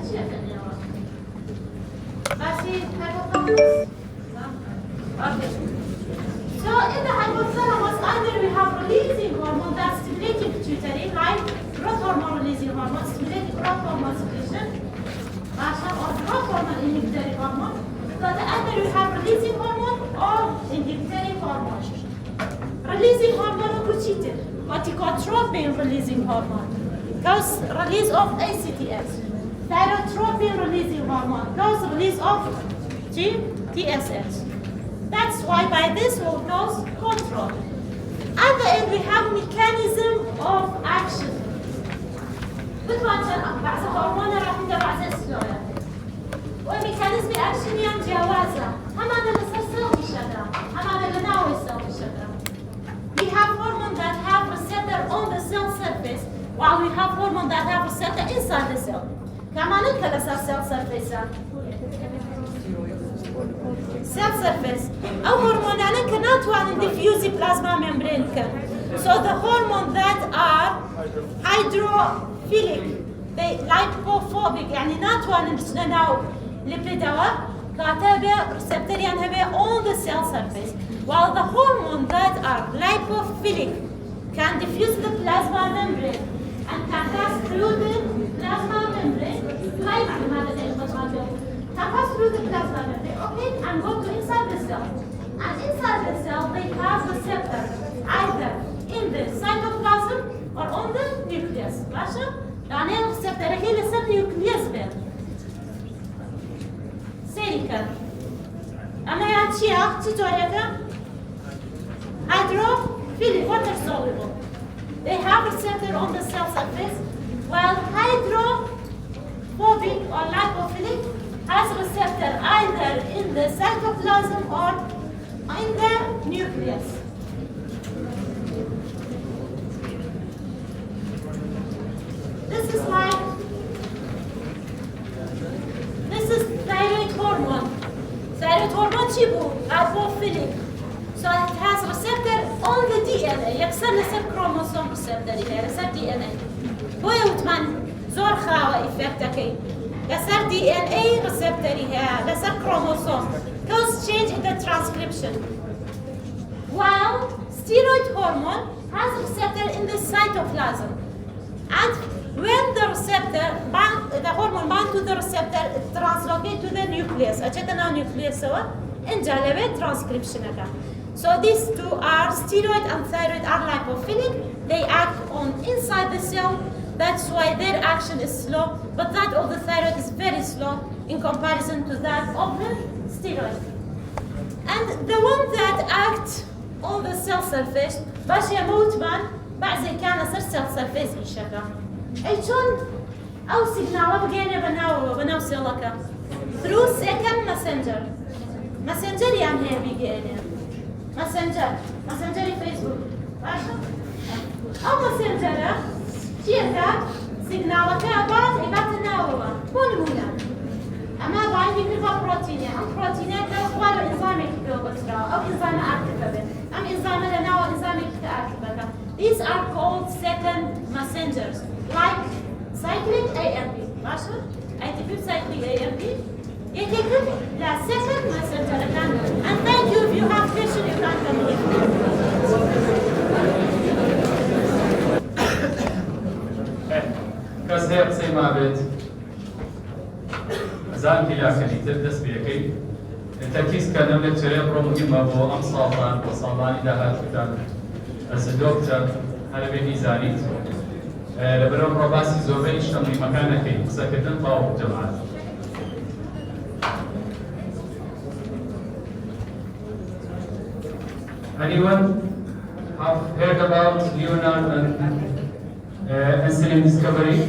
Okay. So in the hypothalamus, either we have releasing hormone that's stimulating pituitary, like growth hormone releasing hormone, stimulating growth hormone secretion, or growth hormone inhibitory hormone. So either we have releasing hormone or inhibitory hormone. Releasing hormone repeated, corticotropin releasing hormone, cause release of ACTH. Thyrotropin releasing hormone, cause release of TSH. That's why by this will cause control. At the end we have mechanism of action. بعض هرمون راح بعض السلوية. وميكانيزم action يعني جوازة. هم هذا مسلسل الشجرة. هم هذا لناوي cell الشجرة. We have hormone that have receptor on the cell surface, while we have hormone that have receptor inside the cell. كمان نتكلم cell surface. Cell surface. Our hormone cannot diffuse plasma membrane. So the hormone that are hydrophilic, they lipophobic, يعني not one now lipidawa, كاتبه receptor يعني on the cell surface. While the hormone that are lipophilic can diffuse the plasma membrane and can pass through the plasma membrane, like can pass through the plasma membrane, okay, and go to inside the cell. And inside the cell, they have receptors either in the cytoplasm or on the nucleus. Rasha? يعني الريسبتور هي لسه nucleus بين. سيريكا. أما يعني شيء تجاريك hydrophilic, water soluble. They have receptor on the cell surface, while hydrophobic or lipophilic has receptor either in the cytoplasm or in the nucleus. This is thyroid hormone. Thyroid hormone chibu, lipophilic. So it has receptor on the DNA. يكسر لسر chromosome receptor here, لسر DNA. هو يوتمن زور خاوة effectكي. لسر DNA receptor here, لسر chromosome. Cause change in the transcription. While steroid hormone has receptor in the cytoplasm. And when the receptor, the hormone bound to the receptor, it translocate to the nucleus. أجتنا nucleus سوا إنجالبه transcription أكا. So these two are steroid and thyroid are lipophilic. They act on inside the cell. That's why their action is slow. But that of the thyroid is very slow in comparison to that of the steroid. And the one that act on the cell surface, باش يموت من بعد زي كان صار cell surface إيشكا. أي شون أو سيجنال بقينا بناو سيلكا. Through second messenger. Messenger يعني هي بيجينا. messenger فيسبوك. باشا. أو messenger شيء سيجنال كابات عبارة ناوبة. مونة. أما بعد يكتبها بروتينية. أم بروتينية كأخوال إنزيمك كيوبسرا أو إنزيم أكتفه. أم إنزيم لنا وإنزيمك كأكتفه. These are called second messengers, like cyclic AMP. ماشي؟ ATP cyclic AMP. يتكلم لا second messenger again. And thank you if you have question you can come with. کەس هەیە قسەی ما بێت زانکی لاکەنیتر دەست بێکەی تەرکیزکردن لە چێرە بڕۆمگیمە بۆ ئەم ساڵان بۆ ساڵانی داهاتووتان ئەس دۆکتەر هەرەبێ میزانیت لەبەرەو ڕۆباسی زۆربەی شتەملیمەکان نەکەی قسەکردن تەواو جەماعەت. Anyone have heard about Leonard and insulin discovery?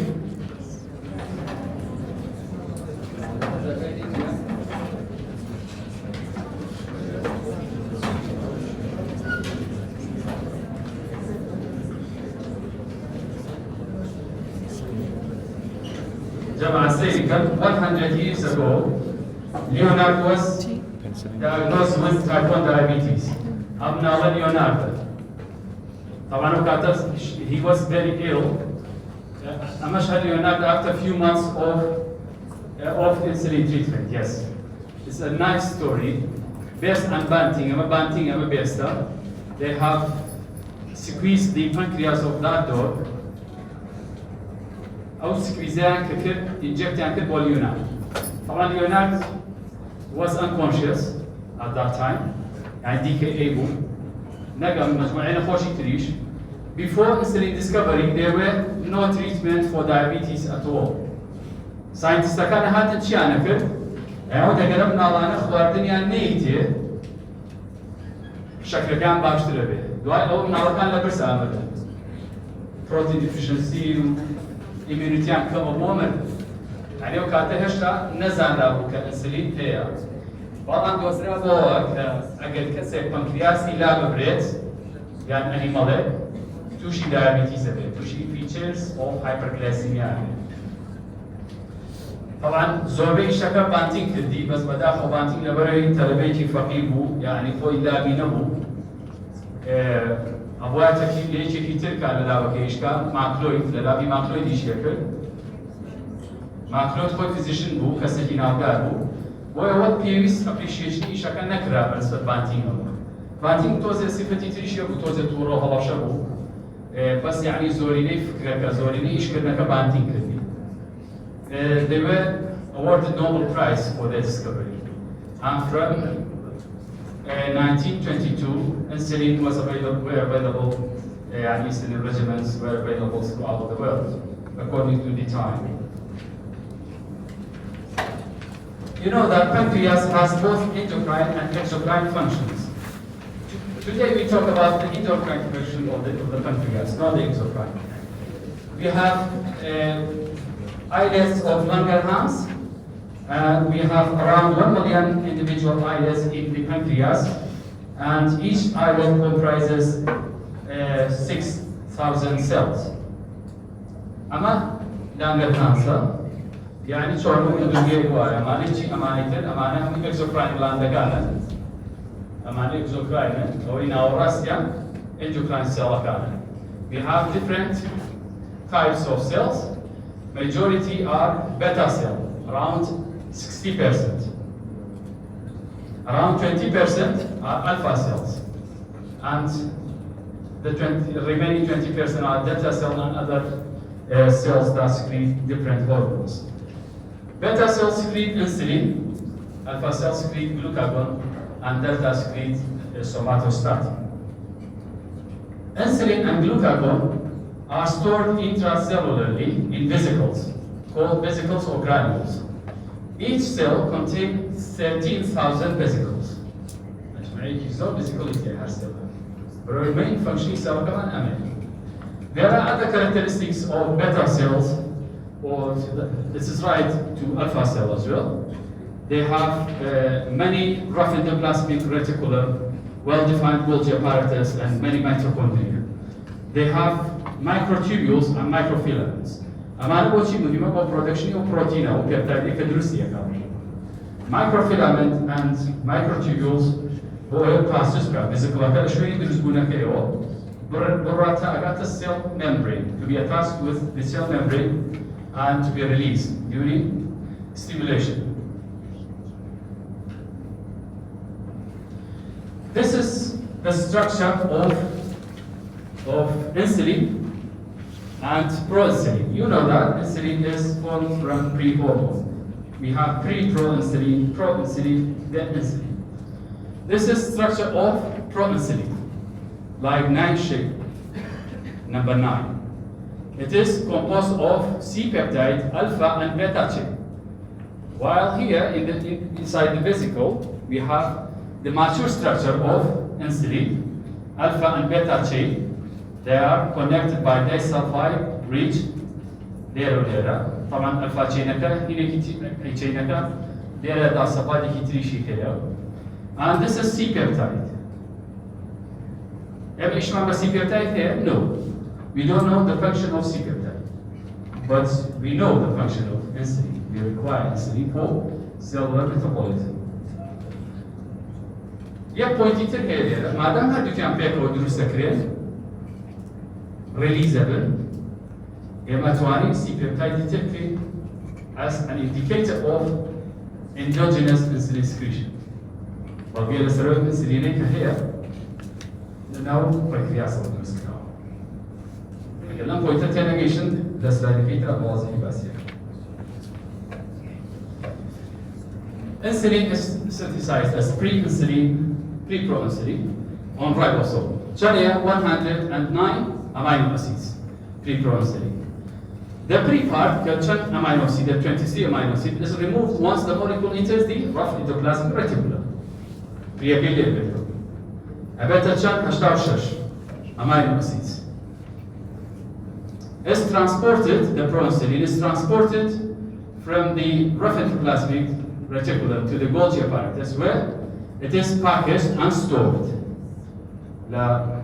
Jama'a Seykan, 100 years ago, Leonard was diagnosed with type 1 diabetes. Abnormality Leonard. He was very ill. Leonard, after a few months of of insulin treatment, yes. It's a nice story. Based on Banting, I'm a based. They have squeezed the pancreas of that dog. أو squeeze-ing injecting Leonard. طبعا Leonard was unconscious at that time. يعني DKA boom. نقل من مجموعين خوشي تريش. Before insulin discovery, there were no treatment for diabetes at all. Scientists كان هذا الشيء أنا كده. عود قربنا الله نخبر الدنيا نيتي. شكل كان باشتري به. دواء أول من الله كان لبرس أبدا. Protein deficiency, immunity كم مؤمن. يعني وكاته هشتا نزان رابو كإنسولين هي. بعض دوسنا فوق أجل كسر بنكرياس إلا ببريد يعني أني ماله توشي diabetes أبدا توشي features of hyperglycemia. طبعا زوبي شكل بانتين كدي بس بدأ بانتين لبري تلبيتي فقيبو يعني فوق إلا بينه أبوات تكيب ليش كتير كان لا بكيشكا ماكلويد لا بي ماكلويد يشكل ماكلويد خوي فيزيشن بو كسكي ناوكار بو وهو بيويس أبريشيشن شكل نكرا بالنسبة بانتين بانتين توزع صفتي تريشيا وتوزع تورو هلا شبو بس يعني زوريني فكرة زوريني إيش كنا كبانتين كدي. They were awarded Nobel Prize for their discovery. And from 1922, insulin was available, and insulin regimens were available throughout the world, according to the time. You know that pancreas has both endocrine and exocrine functions. Today we talk about the endocrine function of the pancreas, not the exocrine. We have islets of Langerhans, and we have around 1 million individual islets in the pancreas, and each islet comprises 6,000 cells. أما Langerhans يعني شو هم يدوجي هو أمانة شيء أمانة هم exocrine Langerhans أمانة exocrine أو إن أوراسيا endocrine cell كان. We have different types of cells. Majority are beta cell, around 60%. Around 20% are alpha cells. And the remaining 20% are delta cell and other cells that secrete different hormones. Beta cells secrete insulin, alpha cells secrete glucagon, and delta secrete somatostatin. Insulin and glucagon are stored intracellularly in vesicles, called vesicles or granules. Each cell contains 13,000 vesicles. The main function is There are other characteristics of beta cells, or this is right to alpha cell as well. They have many rough endoplasmic reticulum, well-defined Golgi apparatus, and many mitochondria. They have microtubules and microfilaments. أمانة بوشي مهمة بproduction of protein أو peptide كدرسية كمان. Microfilament and microtubules هو process كا vesicle كذا شوي يدرسونه كيو. براتا أجت cell membrane to be attached with the cell membrane and to be released during stimulation. This is the structure of insulin and proinsulin. You know that insulin is formed from pre-hormone. We have pre-proinsulin, proinsulin, then insulin. This is structure of proinsulin, like 9 shape, number 9. It is composed of C-peptide, alpha and beta chain. While here inside the vesicle, we have the mature structure of insulin, alpha and beta chain. They are connected by disulfide rich there. طبعا alpha chainaka هنا chainaka there disulfide كتريشي كده. And this is C-peptide. Have you seen C-peptide here? No. We don't know the function of C-peptide, but we know the function of insulin. We require insulin for cellular metabolism. Yeah, point it here. Madam, how do you compare with the releasable. Ematwani C-peptide تكفي as an indicator of endogenous insulin secretion. وبيا لسروي insulin كهي لأنه بكرياس أو مسكنا. لكن point negation لسرائيل فيترا موازي باسيا. Insulin is synthesized as pre-proinsulin on ribosome. Chania 109 amino acids, pre-proinsulin. The pre part, the amino acid, the 23 amino acid, is removed once the molecule enters the rough endoplasmic reticulum. Pre-epithelial. A beta chan 16 amino acids. Is transported, the proinsulin is transported from the rough endoplasmic reticulum to the Golgi apparatus where it is packaged and stored. The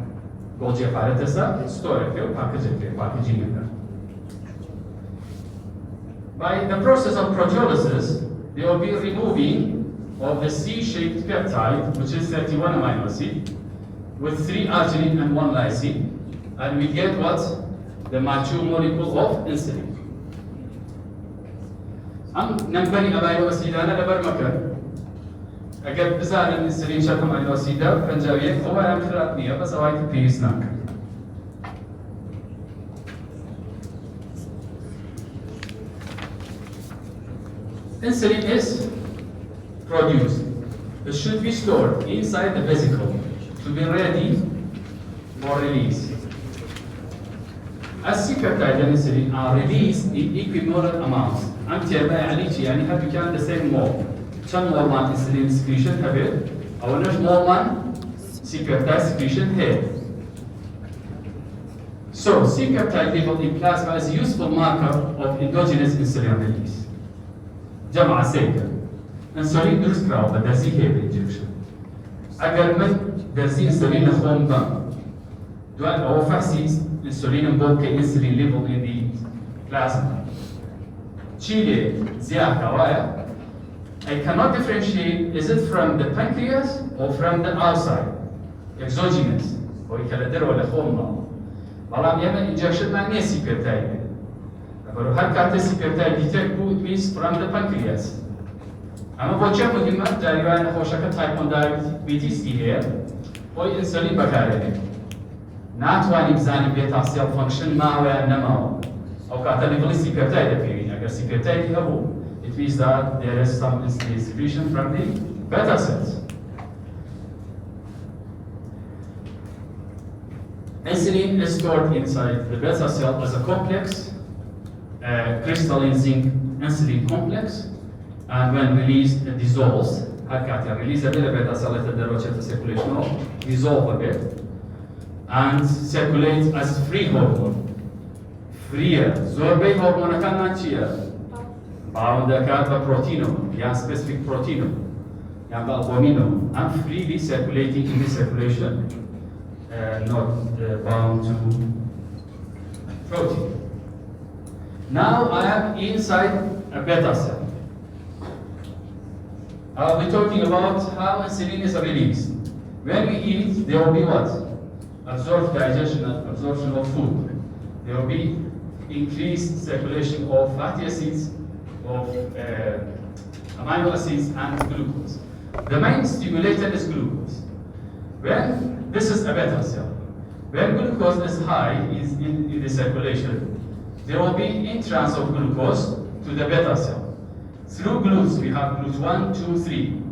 Golgi apparatus is stored here, packaging. By the process of proteolysis, they will be removing of the C-shaped peptide, which is 31 amino acid, with 3 arginine and 1 lysine, and we get what? The mature molecule of insulin. نمبني أمينو أسيدانا لبرمكة أجد بزار الإنسولين شكل أمينو أسيدا بنجاوية هو أهم خلاتنية بس أوايت بيس ناك Insulin is produced. It should be stored inside the vesicle to be ready for release. As C-peptide and insulin are released in equimolar amounts. يعني have become the same mole. كم hormone insulin secretion have أو نش hormone C-peptide secretion here. So C-peptide level in plasma is a useful marker of endogenous insulin release. جمع سيكا insulin درس كراو بدرسي هي بالإنجكشن. أجر من درسي insulin خون دم. دوال أو فحصي insulin مبوك insulin level in the plasma. Chile, Ziaka, I cannot differentiate, is it from the pancreas or from the outside? Exogenous, or يكالدر ولا خوننا. Balam يعمل injection مع نيسي peptide. أقول هل كانت peptide detect it means from the pancreas. أما بوجه مهمة جاريوان خوشك type 1 diabetes here, هو insulin بكاره. ناتواني بزاني بيتا cell function ما هو نماو. أو كاتاليفولي peptide appearing. Secretary it means that there is some insulin secretion from the beta cells. Insulin is stored inside the beta cell as a complex, crystalline zinc insulin complex, and when released, it dissolves. Release a bit of beta cell at the circulation, dissolve a bit, and circulates as free hormone. Freer, zorbei hormone كان چیه؟ باوند کرد با پروتینو یا specific protein یا با albumino and freely circulating in the circulation, not bound to protein. Now I am inside a beta cell. I'll be talking about how insulin is released. When we eat, there will be what? Absorption of food. There will be increased circulation of fatty acids, of amino acids, and glucose. The main stimulator is glucose. When this is a beta cell, when glucose is high in the circulation, there will be entrance of glucose to the beta cell. Through GLUTs, we have GLUT 1, 2, 3.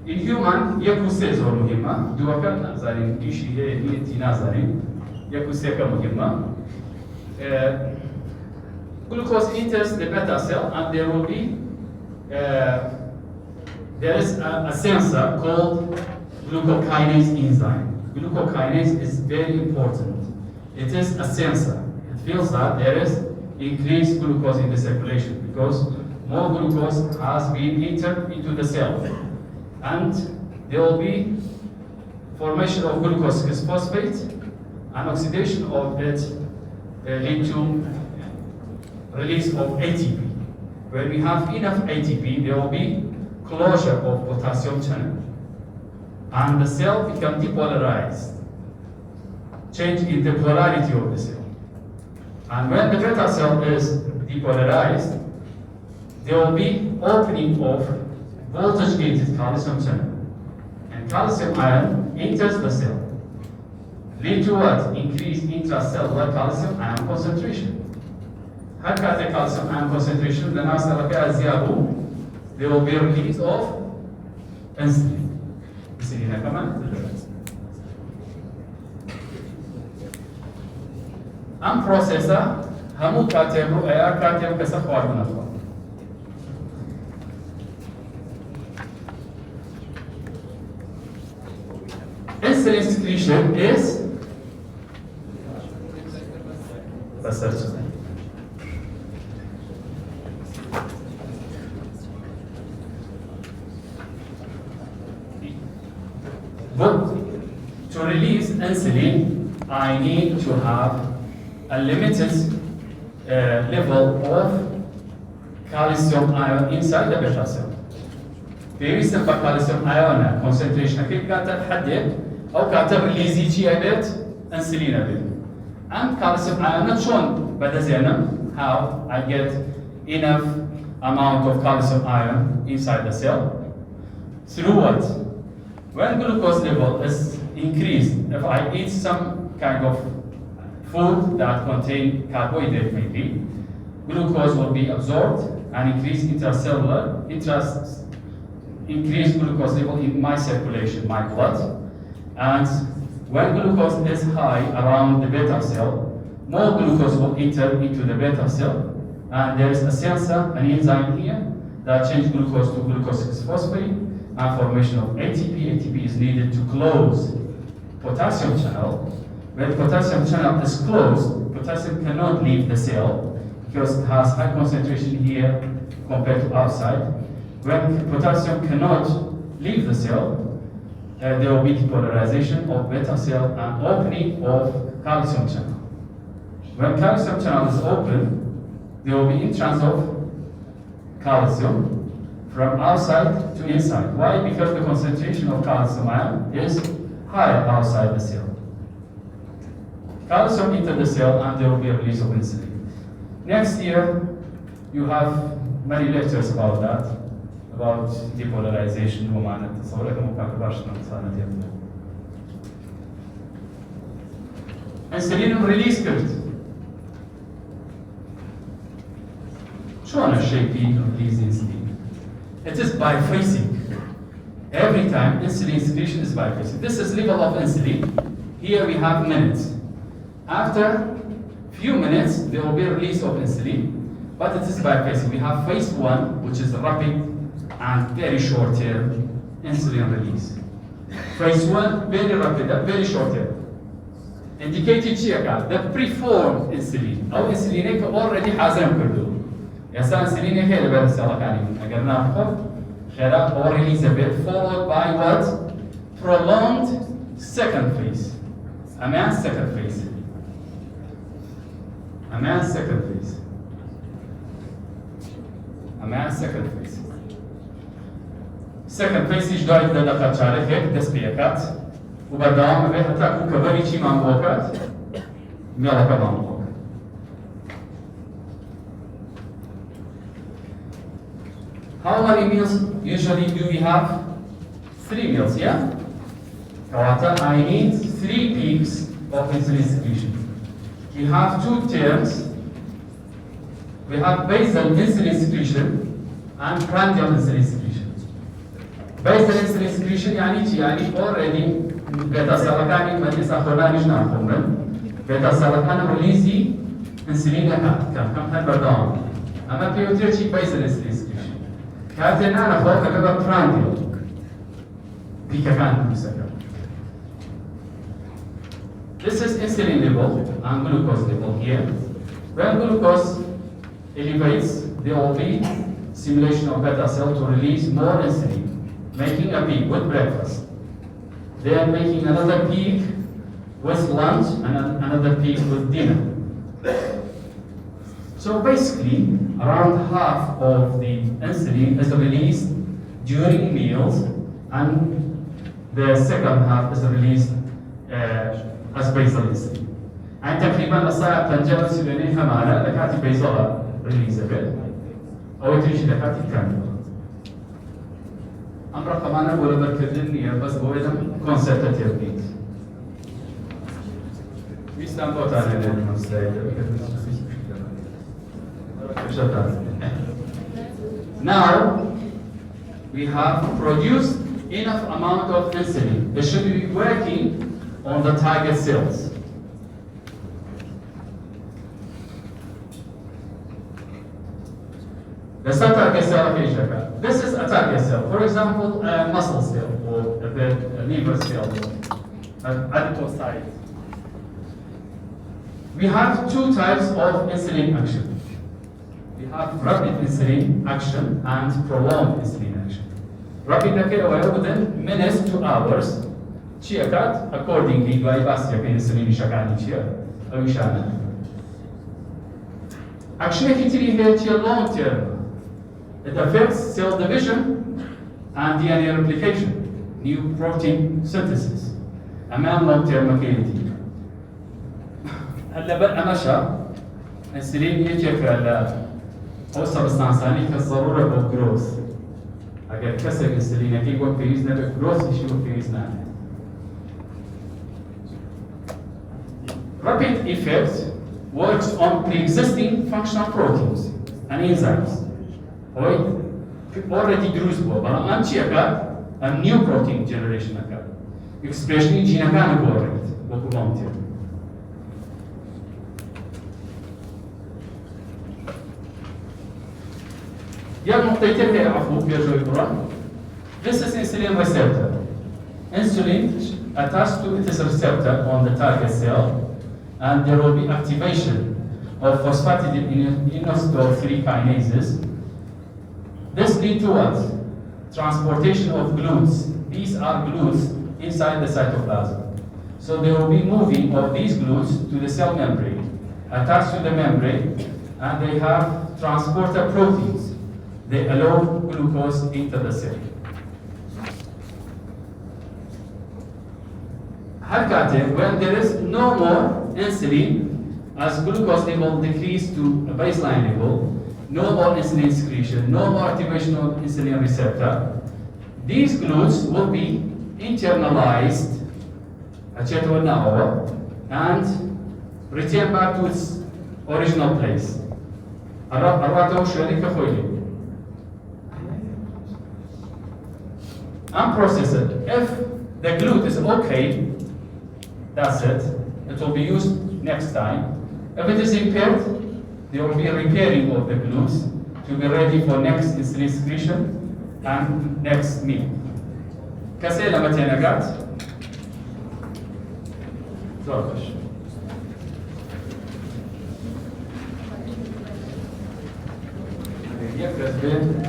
In human, يكو سيزور مهمة. دوكا نازارين إيشي هي نيتي نازارين. يكو سيكا مهمة. Glucose enters the beta cell, and there will be there is a sensor called glucokinase enzyme. Glucokinase is very important. It is a sensor. It feels that there is increased glucose in the circulation because more glucose has been entered into the cell, and there will be formation of glucose 6-phosphate and oxidation of it lead to release of ATP. When we have enough ATP, there will be closure of potassium channel, and the cell becomes depolarized, change in the polarity of the cell. And when the beta cell is depolarized, there will be opening of voltage-gated calcium channel. And calcium ion enters the cell. Lead to what? Increased intracellular calcium ion concentration. Had the calcium ion concentration, then as there will be a release of insulin. Insulin كمان. processor همو كاتب رؤيا كاتب كسخوار من أخوان. Insulin secretion is but to release insulin, I need to have a limited level of calcium ion inside the beta cell. Very simple calcium ion concentration كيف كاتب حدد أو كاتب ريليزي شيء أبيت insulin أبيت. And calcium ion شون بدأ زينم how I get enough amount of calcium ion inside the cell. Through what? When glucose level is increased, if I eat some kind of food that contain carbohydrate maybe, glucose will be absorbed and increase intracellular, increase glucose level in my circulation, my blood. And when glucose is high around the beta cell, more glucose will enter into the beta cell. And there is a sensor, an enzyme here, that changes glucose to glucose 6-phosphate and formation of ATP. ATP is needed to close potassium channel. When potassium channel is closed, potassium cannot leave the cell because it has high concentration here compared to outside. When potassium cannot leave the cell, there will be depolarization of beta cell and opening of calcium channel. When calcium channel is open, there will be entrance of calcium from outside to inside. Why? Because the concentration of calcium ion is higher outside the cell. Calcium enters the cell and there will be a release of insulin. Next year, you have many lectures about that, about depolarization. Insulin release curve. شلون الشيء release insulin? It is biphasic. Every time insulin secretion is biphasic. This is level of insulin. Here we have minutes. After few minutes, there will be a release of insulin, but it is biphasic. We have phase 1, which is rapid and very short term insulin release. Phase 1, very rapid, very short term. Indicated here, the preformed insulin. Our insulin already has them كله. يسا insulin here اللي بدأ السيارة كاني أقدر ناخذ خيرات or release a bit followed by what? Prolonged second phase. A man's second phase. A man's second phase. A man's second phase. Second phase is جاي تدخل شارك هيك تسبيكات وبردام به حتى أكون كبري شيء ما موقعت ميلا كمان موقع. How many meals usually do we have? 3 meals, yeah? I need 3 peaks of insulin secretion. We have 2 terms. We have basal insulin secretion and prandial insulin secretion. Basal insulin secretion يعني already beta cell كان مجلس أخونا مش ناخذهم. beta cell كان ريليزي insulin كم هالبردام. أما بيوتر شيء basal insulin secretion. كاتنا ناخذ كذا prandial. بيك كان مسكر. This is insulin level and glucose level here. When glucose elevates, there will be stimulation of beta cell to release more insulin, making a peak with breakfast. Then making another peak with lunch and another peak with dinner. So basically, around half of the insulin is released during meals, and the second half is released as basal insulin. And تقريبا الصاع بنجر سيليني همارة لكاتي basal release a bit. أو تريش دكاتي كامل. أمر كمان ولا بركضني بس بويدم consultative needs. We stand out on it on slide. Now we have produced enough amount of insulin. It should be working on the target cells. This is a target cell. This is a target cell. For example, a muscle cell or a liver cell, adipocyte. We have two types of insulin action. We have rapid insulin action and prolonged insulin action. Rapid within minutes to hours. Accordingly, insulin action is long term. It affects cell division and DNA replication, new protein synthesis, among long-term motility. هلا بقى مشى الانسولين يجيك أو سبستانساني كالضرورة بالجروث. أجر كسر الانسولين يجيك وقت يزنا بالجروث يشوف في يزنا. Rapid effect works on pre-existing functional proteins and enzymes. Already usable, but anti a new protein generation occur. Expression in gene correct, what we want here. This is insulin receptor. Insulin attached to its receptor on the target cell, and there will be activation of phosphatidylininositol 3 kinases. This leads to what? Transportation of glutes. These are glutes inside the cytoplasm. So they will be moving of these glutes to the cell membrane, attached to the membrane, and they have transporter proteins. They allow glucose into the cell. When there is no more insulin, as glucose level decrease to a baseline level, no more insulin secretion, no more activation of insulin receptor, these glutes will be internalized and return back to its original place. Unprocessed. If the glute is okay, that's it. It will be used next time. If it is impaired, there will be a repairing of the glutes to be ready for next insulin secretion and next meal. كسيلة متينجات. زوجش. يفرز بين.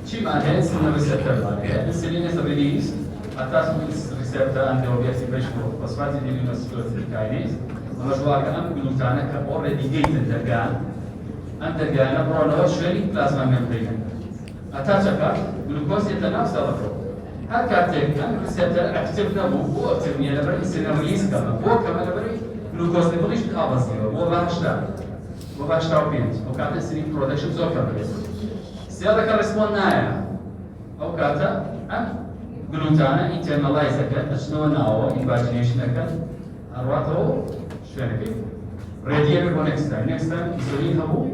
شيء معناه insulin receptor معناه insulin is released attached to its receptor and there will be activation of phosphatidylininositol 3 kinase. مجموعة كأم glutana كان already gated undergone برونو شوية plasma membrane. Attached glucose يتنافس على برو. هالكاتيك أم receptor active نمو هو active يعني لبري insulin release كمان هو كمان لبري glucose level يش بتقابض هو باشتا وبينت وكانت insulin production زور كمان. سيادة كرسبون نايا أو كاتا أم glutana internalize أكن أشنو ناو invagination أكن أرواته شنو راديال يكون next time insulin هو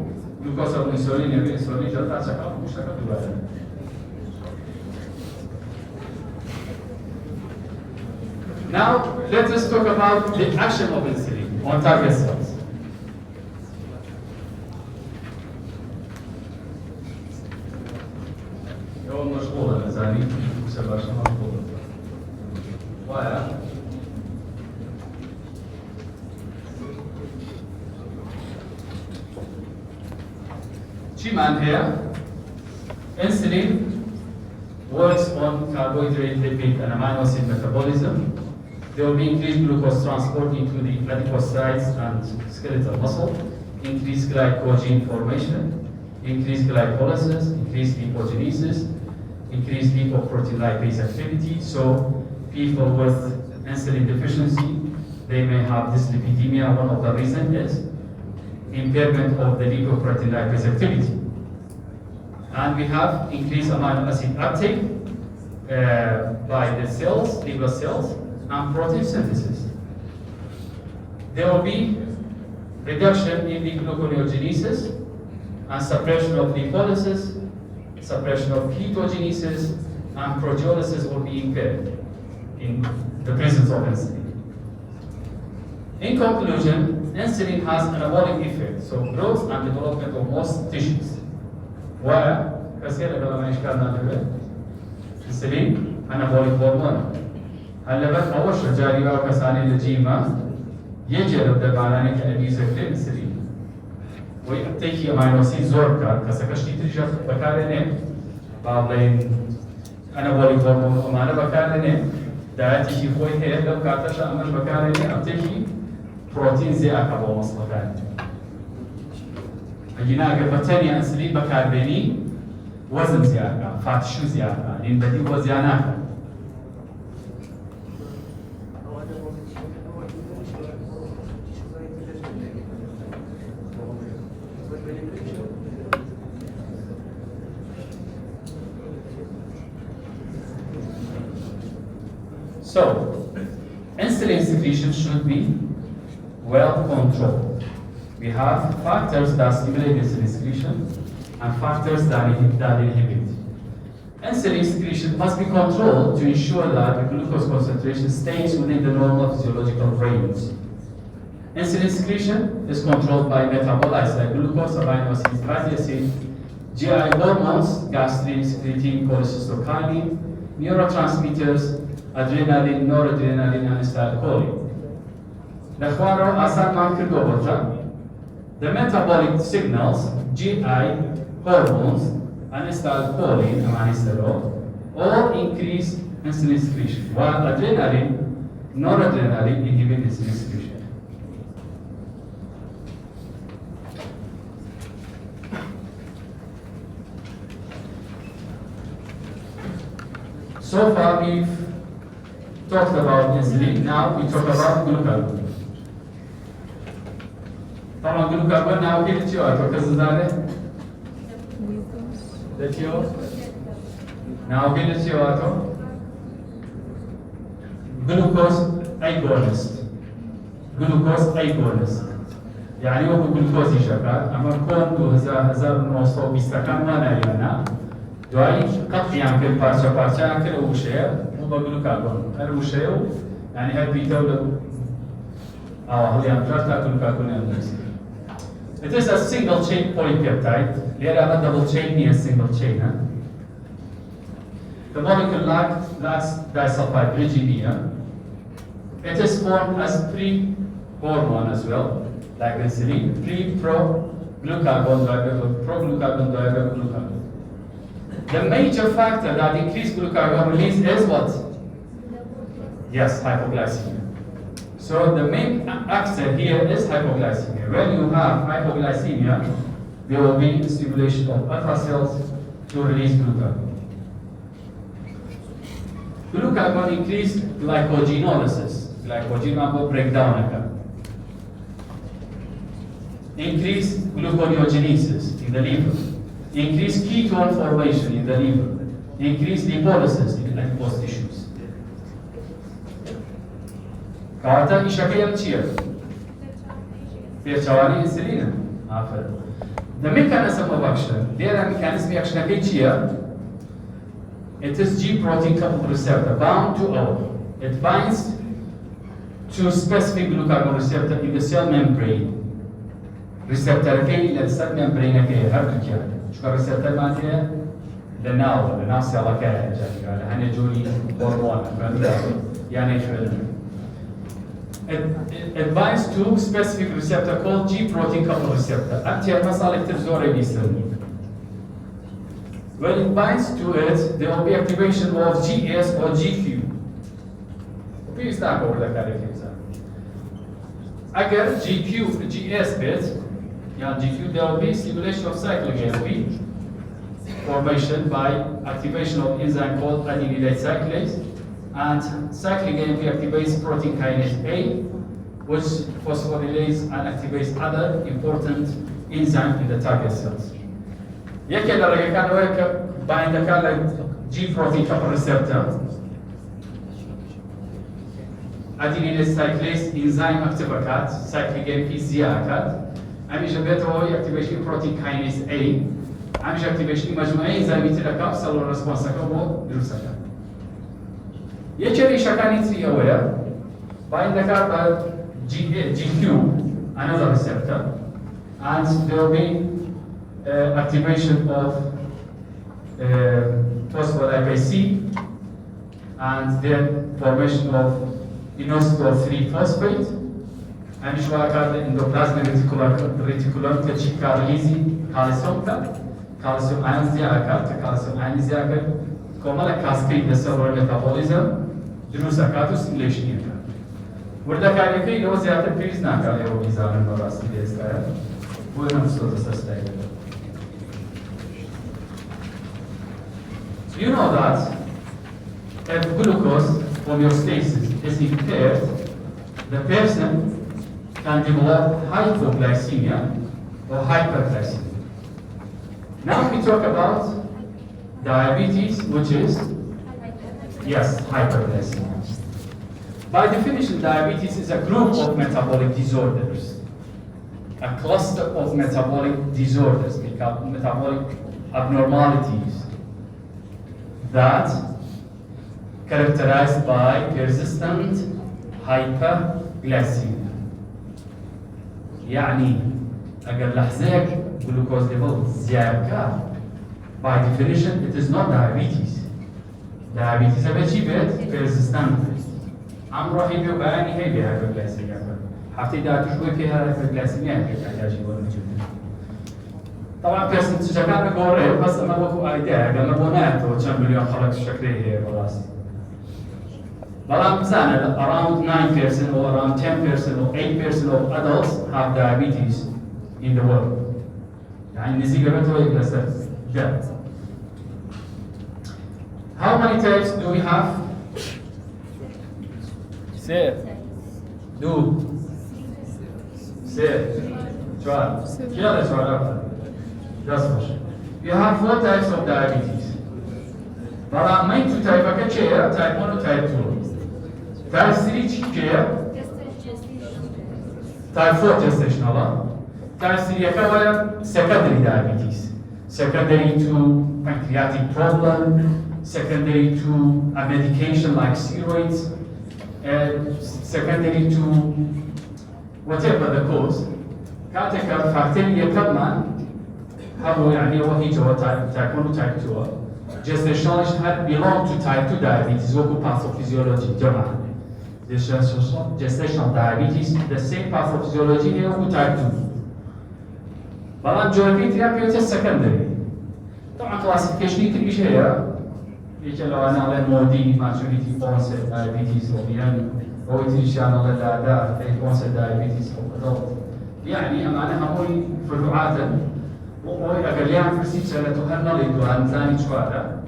glucose أو insulin يبي insulin جلتا شكل مش شكل دوباره. Now let us talk about the action of insulin on target cells. مشغولة مزاني وسباشة مشغولة وايا شي مان here insulin works on carbohydrate, lipid and amino acid metabolism. There will be increased glucose transport into the adipocytes and skeletal muscle, increased glycogen formation, increased glycolysis, increased lipogenesis, increased lipoprotein lipase activity. So people with insulin deficiency they may have dyslipidemia. One of the reasons is impairment of the lipoprotein lipase activity. And we have increased amino acid uptake by the cells, liver cells, and protein synthesis. There will be reduction in the gluconeogenesis and suppression of lipolysis, suppression of ketogenesis, and proteolysis will be impaired in the presence of insulin. In conclusion, insulin has an anabolic effect, so growth and development of most tissues. Why? Because here insulin anabolic hormone. هلا أول شيء جاري بقى كساني الجيمة يجرب دبعاني كأبيزة كل insulin. ويأتيكي أمينو أسيد زور كار كسكشتي ترجع بكارنه بعدين anabolic hormone أمانة بكارنه دعاتي شيء خوي هي لو كاتش أمر بكارنه أتيكي بروتين زي أكبر مصلحات. أجينا قبتني insulin بكاربيني وزن زيادة، فاتشو زيادة، لأن بدي وزيانة. So, insulin secretion should be well controlled. We have factors that stimulate insulin secretion and factors that inhibit. Insulin secretion must be controlled to ensure that the glucose concentration stays within the normal physiological range. Insulin secretion is controlled by metabolites like glucose, amino acids, fatty acid, GI hormones, gastrin, secretin, cholecystokinin, neurotransmitters, adrenaline, noradrenaline, and acetylcholine. The metabolic signals, GI hormones, and acetylcholine, all increase insulin secretion, while adrenaline, noradrenaline inhibit insulin secretion. So far, we've talked about insulin. Now we talk about glucagon. طبعا glucagon now كيف تشوفه كذا now كيف تشوفه glucose agonist يعني هو glucose شغال أما كون 1920 كان ما نعرفنا دواي قطع عن كل بارشة عن كل وشيء مو بجلوكاجون الوشيء يعني هاد بيتولد هذي أمثلة glucagon النفسي. It is a single chain polypeptide. Here are double chain near single chain. The molecule lacks disulfide bridging. It is formed as pre-hormone as well, like insulin, pro-glucagon glucagon. The major factor that increases glucagon release is what? Yes, hypoglycemia. So the main actor here is hypoglycemia. When you have hypoglycemia, there will be stimulation of alpha cells to release glucagon. Glucagon increases glycogenolysis. Glycogen breakdown. Increase gluconeogenesis in the liver. Increase ketone formation in the liver. Increase lipolysis in adipose tissues. كارتا إشكال تشير في شوارع insulin. The mechanism of action. There are mechanism of action here. It is G protein coupled receptor bound to O. It binds to specific glucagon receptor in the cell membrane. Receptor كي للcell membrane كي هرب كيا. شو receptor ما كيا؟ لناو cell كيا جالي على هنجوري هرمون يعني شو It binds to specific receptor called G protein coupled receptor. When it binds to it, there will be activation of GS or GQ. Please not over the character. Again, GS bit, GQ, there will be stimulation of cyclic AMP formation by activation of enzyme called adenylate cyclase. And cyclic AMP activates protein kinase A which phosphorylates and activates other important enzymes in the target cells. یکی از رگەکان ئەوەیە کە بایندەکان لە G protein coupled receptor adenylate cyclase enzyme active akat, cyclic AMP زیاکات. ئەمیش بێتەوە activation protein kinase A. ئەمیش activation مجموعەی enzyme ترەکە cellular response-ەکە بۆ دروستەکە. یەکێ ریشەکانی تری ئەوەیە بایندەکات بە GQ another receptor and there will be activation of phospholipase C and then formation of inositol 3 phosphate and شواركات endoplasmic reticulum كتشيكارليزي كالسيوم كالسيوم ion زيادة كالسيوم ion زيادة كمال كاسكيد cellular metabolism دروس أكادو stimulation يكاد وردا كاريكي لو زيادة بيز ناكال يو بيزان المراسي بيزكايا وين نفسه تسستايل. You know that if glucose homeostasis is impaired, the person can develop hypoglycemia or hyperglycemia. Now we talk about diabetes, which is, yes, hyperglycemia. By definition, diabetes is a group of metabolic disorders, a cluster of metabolic disorders, metabolic abnormalities that characterized by persistent hyperglycemia. يعني أجل لحظك glucose level زيادة by definition it is not diabetes. Diabetes is persistent. عم روح يبيو باني هي بها hyperglycemia. حتى إذا تشوي فيها hyperglycemia يحتاج ولا طبعا percentage كان بقول بس أنا بقول أيديا قال نبونات وكم مليون خلق الشكل هي براسي. But around 9% or around 10% or 8% of adults have diabetes in the world. يعني نسيج بتوعي بس ده. How many types do we have? Say. Do. Say. Try. Yeah, that's right. That's for sure. You have 4 types of diabetes. But our main 2 types are type 1 and type 2. Type 3 care, type 4 gestational. Type 3 is secondary diabetes. Secondary to pancreatic problem, secondary to a medication like steroids, secondary to whatever the cause. كاتك فاكتيريا كمان هو يعني وهي جوا type 1 و type 2. Gestational had belong to type 2 diabetes وكو pathophysiology جماعة. Gestational diabetes the same pathophysiology هي وكو type 2. بلان جوابي تريا secondary. طبعا classification تريش هي يجلو أنا على مودي maturity onset diabetes أو يعني أو تريش أنا على دادا onset diabetes أو adult. يعني أمانة هموي فروعاتا وهي أقليان فرسي شلتو هنالي دوان زاني شوادا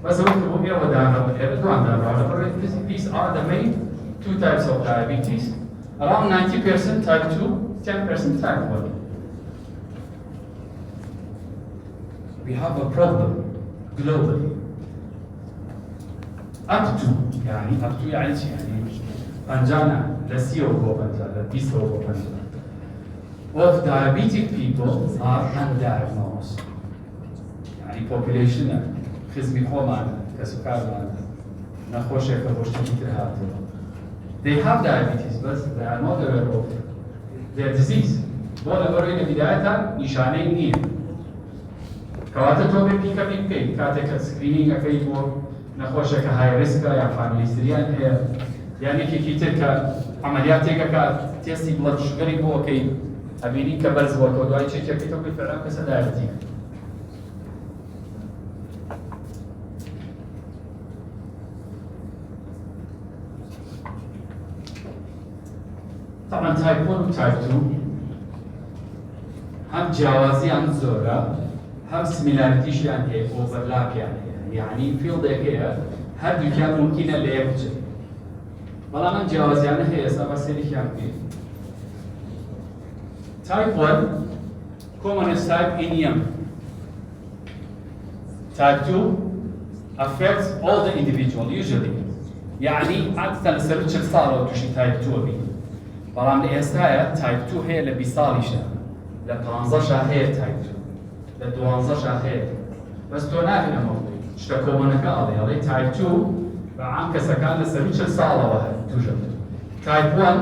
بس هو كبوبيا ودانا ودانا دوان these are the main 2 types of diabetes. Around 90% type 2, 10% type 1. We have a problem globally. Up to يعني أنجانا لسيو بوبانجا لبيسو بوبانجا. Of diabetic people are undiagnosed. يعني population خزمي خوما كسكر ما نخوشه كبوشتي ترهاتو. They have diabetes but they are not aware of their disease. ولا برينا بدايتها نشانين هي. كواتا توبي بيكا بيكي كاتك سكرينينج أكيد مو نخوشه كهاي ريسكا يا فاميلي سريان هي يعني كي تلك عملياتك كتيستي بلاد شوغري بو أكيد أبيني كبرز وكو دواي تشيك كتو بالفعل كسا دايبتيك. طبعا تايب 1 و تايب 2 هم جوازي عن زورا هم سيميلاريتيش يعني هي اوفرلاب يعني فيلد هي هر دو كان ممكن اللي يكتب بلا من جوازي يعني هي سبب سيريك يعني Type 1, commonest type in young. Type 2 affects all the individual usually. يعني عادة السيرتش صاروا تشي type 2 بي. برام لإستايا type 2 هي اللي بيصاليشة. لبرانزاشا هي type 2. لدوانزاشا هي. بس تونافي الموضوع. اشتكوا منك على type 2 بعام كسكان السيرتش صاروا واحد توجد. type 1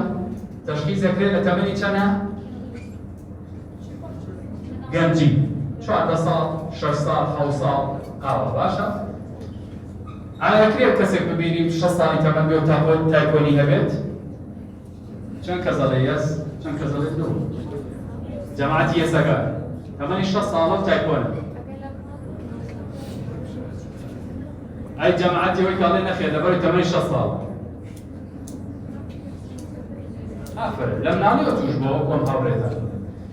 تشخيص كريه لتمني كنا جنجي. شو عدا صار 6 صار 5 صار باشا. أنا كريه كسك ببيني 6 صار تمن بيو type 1 هبت. شن كزاليس شن كزاليس دو. جماعتي يسقى. تمني 6 صار type 1. أي جماعتي ويكالين خير دبري تمني 6 صار. آفر لم نعلي وتجبو كون هبريتا.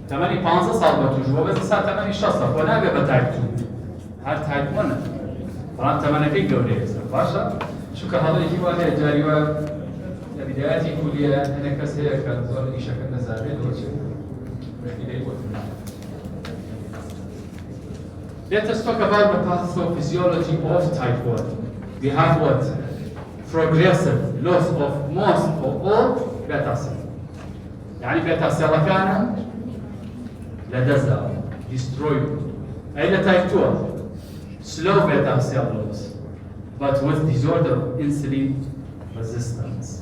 تمني 5 صار بتجبو بس صار تمني 6 صار وأنا بتايب 2. هاد تايب 1. فرام تمني كي جوري باشا. شو كهذا يجي واحد جاريوا بداياتي كلية أنا كسر كنزور إيش كنا زابين وشو. Let us talk about the pathophysiology of type 1. We have what? Progressive loss of most of all beta cell. يعني beta cell كان لدزا destroy. أين type 2? Slow beta cell loss, but with disorder of insulin resistance.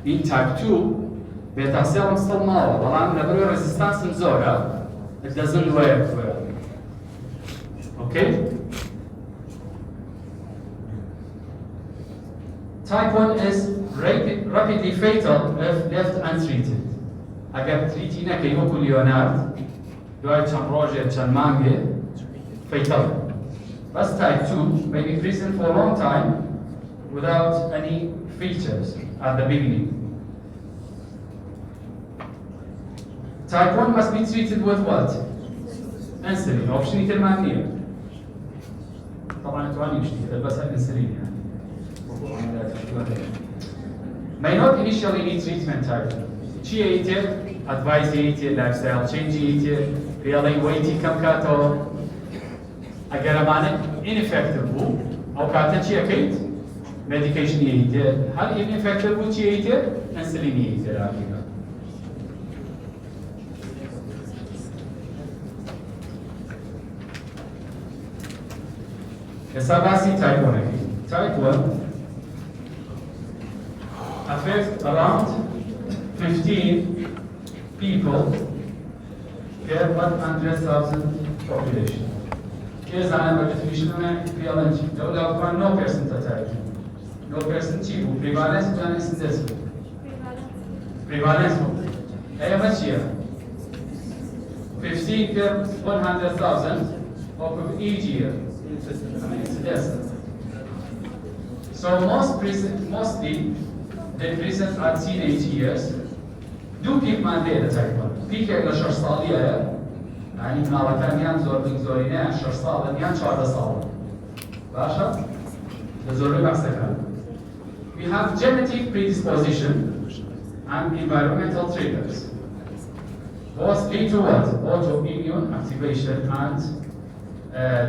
In type 2, beta cell still more, but I'm never resistance in Zora. It doesn't work well. Okay? Type 1 is rapidly fatal if left untreated. Agar treatina ke yoku Leonard, doai chan roje chan mange, fatal. But type 2 may be present for a long time without any features at the beginning. Type 1 must be treated with what? Insulin. Option كلمة طبعا تواني مشتي بس الانسولين يعني. May not initially need treatment type. Chi advice lifestyle change really weighty كم كاتو أجر معنى ineffective أو كاتن شيء أكيد medication هل ineffective شيء insulin راكينا. Sabasi type 1 again. Type 1 affects around 15 people per 100,000 population. Here's an definition of no percent attack. No percent cheap. Prevalence is this. Prevalence. How much here? 15 per 100,000 of each year. Yes. So mostly they present at teenage years. Do peak mandate type 1. Peak إلى 6 صالية يعني من على كان ينزل زورينا 6 صال يعني 4 صال. باشا. زوري بعسكر. We have genetic predisposition and environmental triggers. Both lead to what? Autoimmune activation and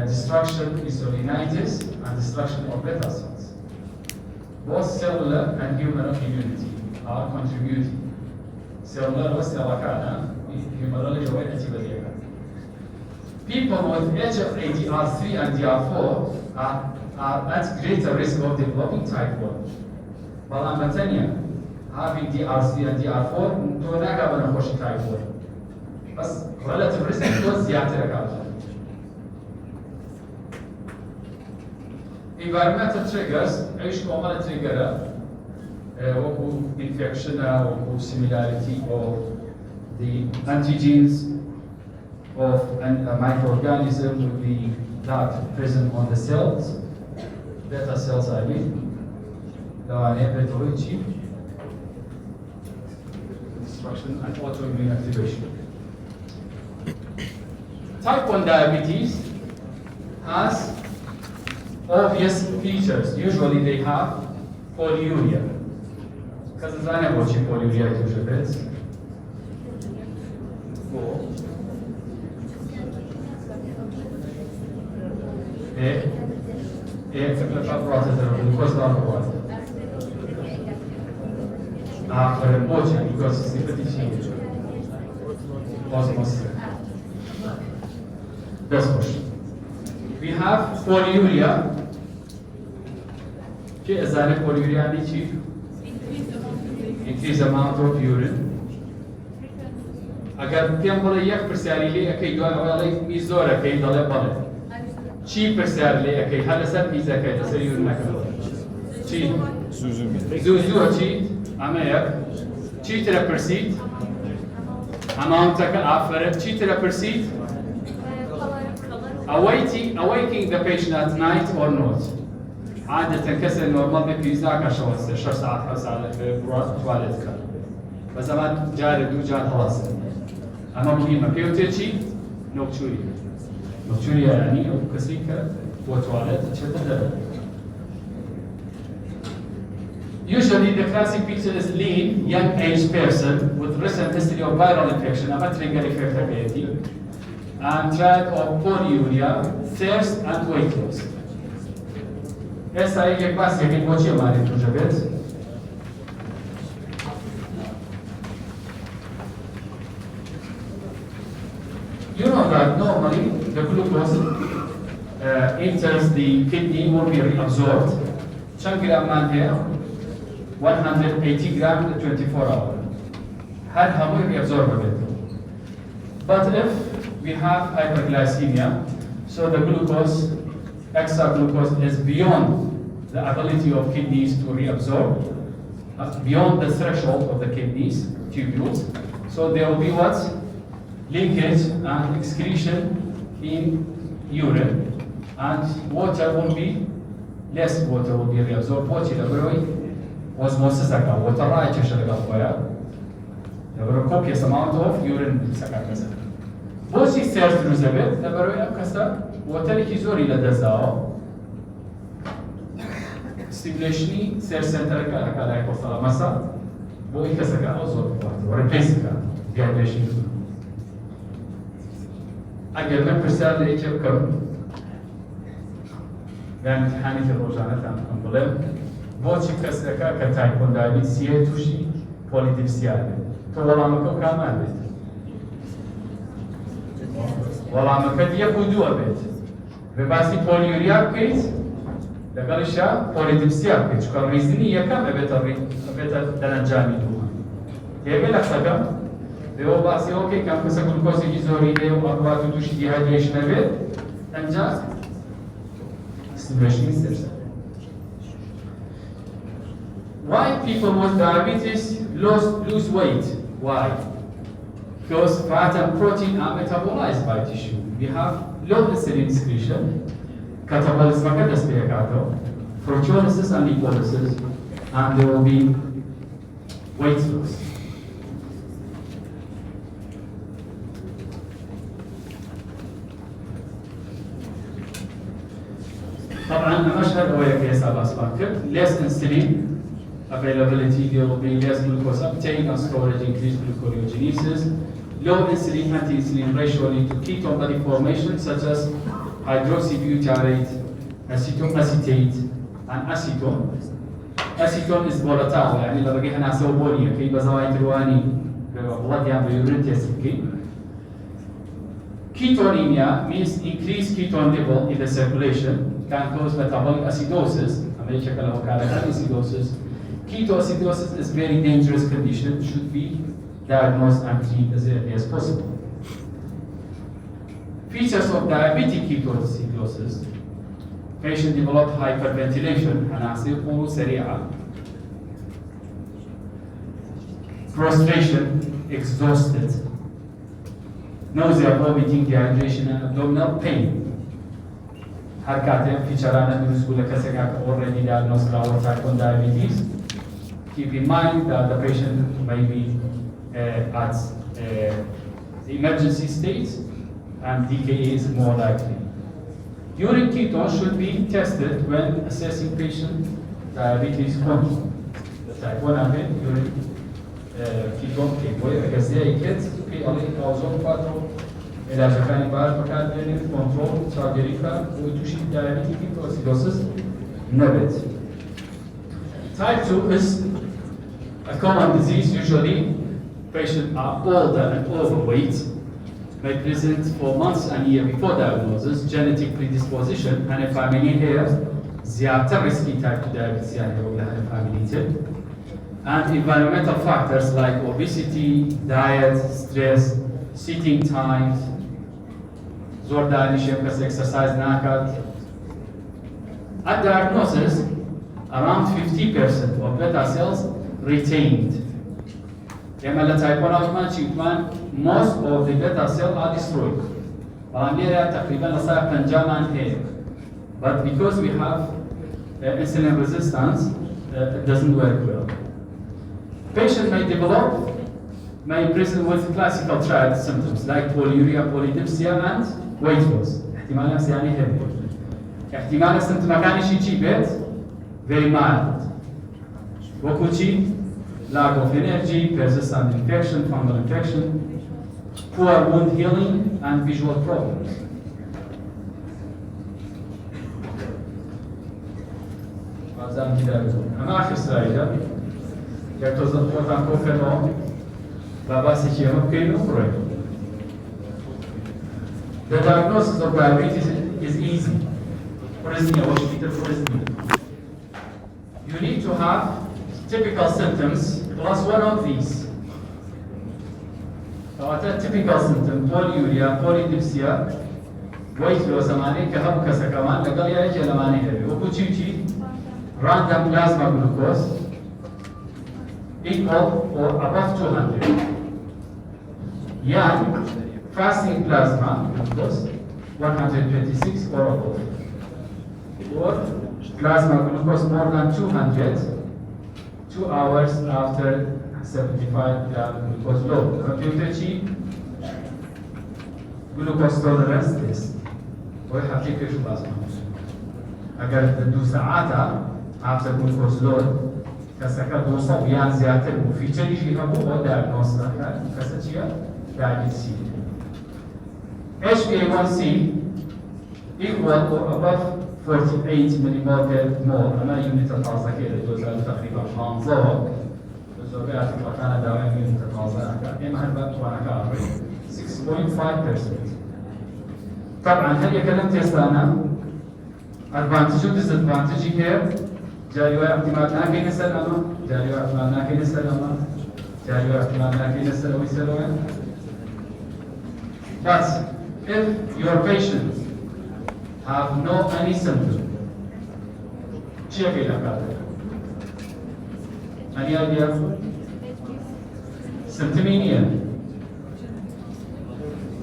destruction, insulinitis, and destruction of beta cells. Both cellular and humoral immunity are contributing. Cellular was humoral activity. People with HFADR3 and DR4 are at greater risk of developing type 1. While Amatania having DR3 and DR4, don't have type 1. But relative risk is zero. Environmental triggers, ايش كمان trigger وكو infection وكو similarity of the antigens of a microorganism will be that present on the cells, beta cells I mean. لو أنا بتوجه destruction and autoimmune activation. Type 1 diabetes has obvious features. Usually they have polyuria. Because it's not about polyuria to We have polyuria. Polyuria increase amount of urine. Agar temple yak persiarili akay doa awalay mizora kay dale bale. Chi persiarili akay halasat miza kay tasir urine nakal. Chi zuzu chi amayak chi tera persit amount taka affaret chi tera persit awaking the patient at night or not. عادة كسر نورمال بيزاك عشان شهر ساعات 5 ساعات بروح تواليت كان بس أما جاري دو جار خلاص أما مهمة بيوتيشي نوكتوريا يعني أو كسيكة وتواليت شدة. Usually the classic picture is lean, young age person with recent history of viral infection, a trigger effect ability, and threat of polyuria, thirst and weight loss. Essa aí é quase que pode chamar de diabetes. You know that normally the glucose enters the kidney will be reabsorbed. 10 gram man here, 180 gram in 24 hours. Had how we reabsorb it. But if we have hyperglycemia, so the glucose extra glucose is beyond the ability of kidneys to reabsorb, beyond the threshold of the kidneys tubules. So there will be what? Linkage and excretion in urine, and water will be less water will be reabsorbed. Water osmosis water right the copious amount of urine What she says through the bed, water is already stimulation cell center ka masa bo ikasaka also replace dehydration agar मैं प्रसार ले चुक करूं يعني امتحاني في الروجانات عم بقول बहुत शिक्षक का type 1 diabetes ये तुशी पॉलिटिक्सियाल तो वाला मको काम है वाला मको दिया कुदू अबेत बेबासी पोलियूरिया केस لقالشا पॉलिटिक्सियाल के चुका रीजनी ये काम अबेत दनजामी दुआ ये बेला सका वो बासी ओके काम कसा ग्लूकोज की जोरी दे और बात तुशी dehydration अबेत Anja stimulation is Why people with diabetes lose weight? Why? Because fat and protein are metabolized by tissue. We have low insulin secretion, catabolism, proteolysis and lipolysis, and there will be weight loss. طبعا مشهد هو يقيس على أسباب less insulin availability, there will be less glucose uptake and storage, increased gluconeogenesis, low insulin anti-insulin ratio lead to ketone body formation such as hydroxybutyrate, acetoacetate, and acetone. Acetone is volatile, يعني لو بقي هنا سوبونيا كي بزوايا ترواني blood يعني urine test Ketonemia means increased ketone level in the circulation can cause metabolic acidosis. Acidosis. Ketoacidosis is a very dangerous condition, should be diagnosed and treated as early as possible. Features of diabetic ketoacidosis: patient develop hyperventilation, prostration, exhausted, nausea, vomiting, dehydration, and abdominal pain. حركات featureana نقول كسكاك already diagnosed with type 1 diabetes. Keep in mind that the patient may be at the emergency state and DKA is more likely. Urine ketone should be tested when assessing patient diabetes control. The type 1 urine ketone في عليه كاوزون فاترو علاج كان بار فكان بين كنترول تراجريكا وتوشي diabetic ketoacidosis نبت. Type 2 is a common disease. Usually, patients are older and overweight, may present for months and years before diagnosis, genetic predisposition, and a family here, زيادة risky type 2 diabetes يعني لو لها family and environmental factors like obesity, diet, stress, sitting times, زور دانشيم بس exercise ناكد. At diagnosis, around 50% of beta cells retained. Yamala type 1 automatically, most of the beta cells are destroyed. But because we have insulin resistance, it doesn't work well. Patient may present with classical triad symptoms like polyuria, polydipsia, and weight loss. احتمال نفسي يعني heavy. احتمال السمتم ما كان شيء بيت very mild. وكوشي lack of energy, persistent infection, fungal infection, poor wound healing, and visual problems. أنا آخر سلايد يعتبر وضع كوفينو لاباس كيانو كينو بريك. The diagnosis of diabetes is easy. You need to have typical symptoms plus one of these. Typical symptom polyuria, polydipsia, weight loss, كهب كسكمان لقل يجي لماني هبي. وكوتشي random plasma glucose equal or above 200. Young fasting plasma glucose 126 or above. Or plasma glucose more than 200 2 hours after 75 gram glucose low. Computer cheap glucose tolerance test. ويحب كيف plasma. أجر 2 ساعات after glucose load كسكر دوسا بيان زيادة وفيتشر فيها هو diagnosis كسكيا diabetes. HbA1c equal or above 48 millimolar mole. أنا يونت الخاصة كده جزء تقريبا خانزور جزء بيعطي مكان دواء يونت الخاصة إما هربت وأنا كاري 6.5%. طبعا هل يكلم تيستانا advantage و disadvantage here جايوا احتمال ناكي نسأل أما جايوا احتمال ناكي نسأل أما جايوا احتمال ناكي نسأل ويسألون. But if your patient have no any symptom, check it out. Any idea? Symptomania.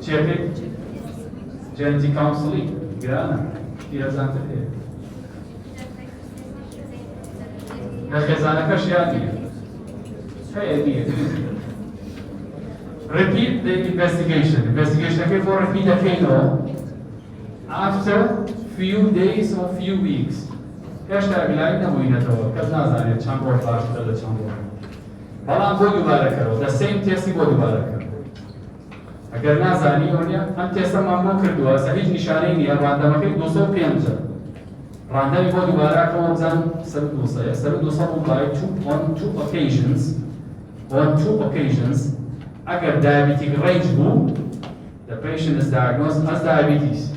Check it. Genetic counseling. Grana. Here's answer here. Repeat the investigation. Investigation again for repeat again after few days or few weeks. Hashtag line na wina to. Kadna zane chamber flash the chamber. Balan bo dubara karo. The same test bo dubara karo. Agar na zani honya हम test mambo कर दो. सही निशानी नहीं है. रांधा में 205 Random before the Baraka exam, Sarudusa applied on two occasions. Agar diabetic range group, the patient is diagnosed as diabetes,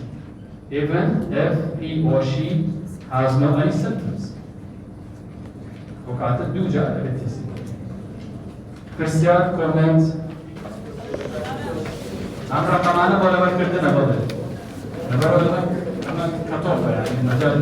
even if he or she has no any symptoms. Okata duja diabetes. Christian comments. Amra kamana bola bakirde na bola. Na bola كتوفة يعني المجال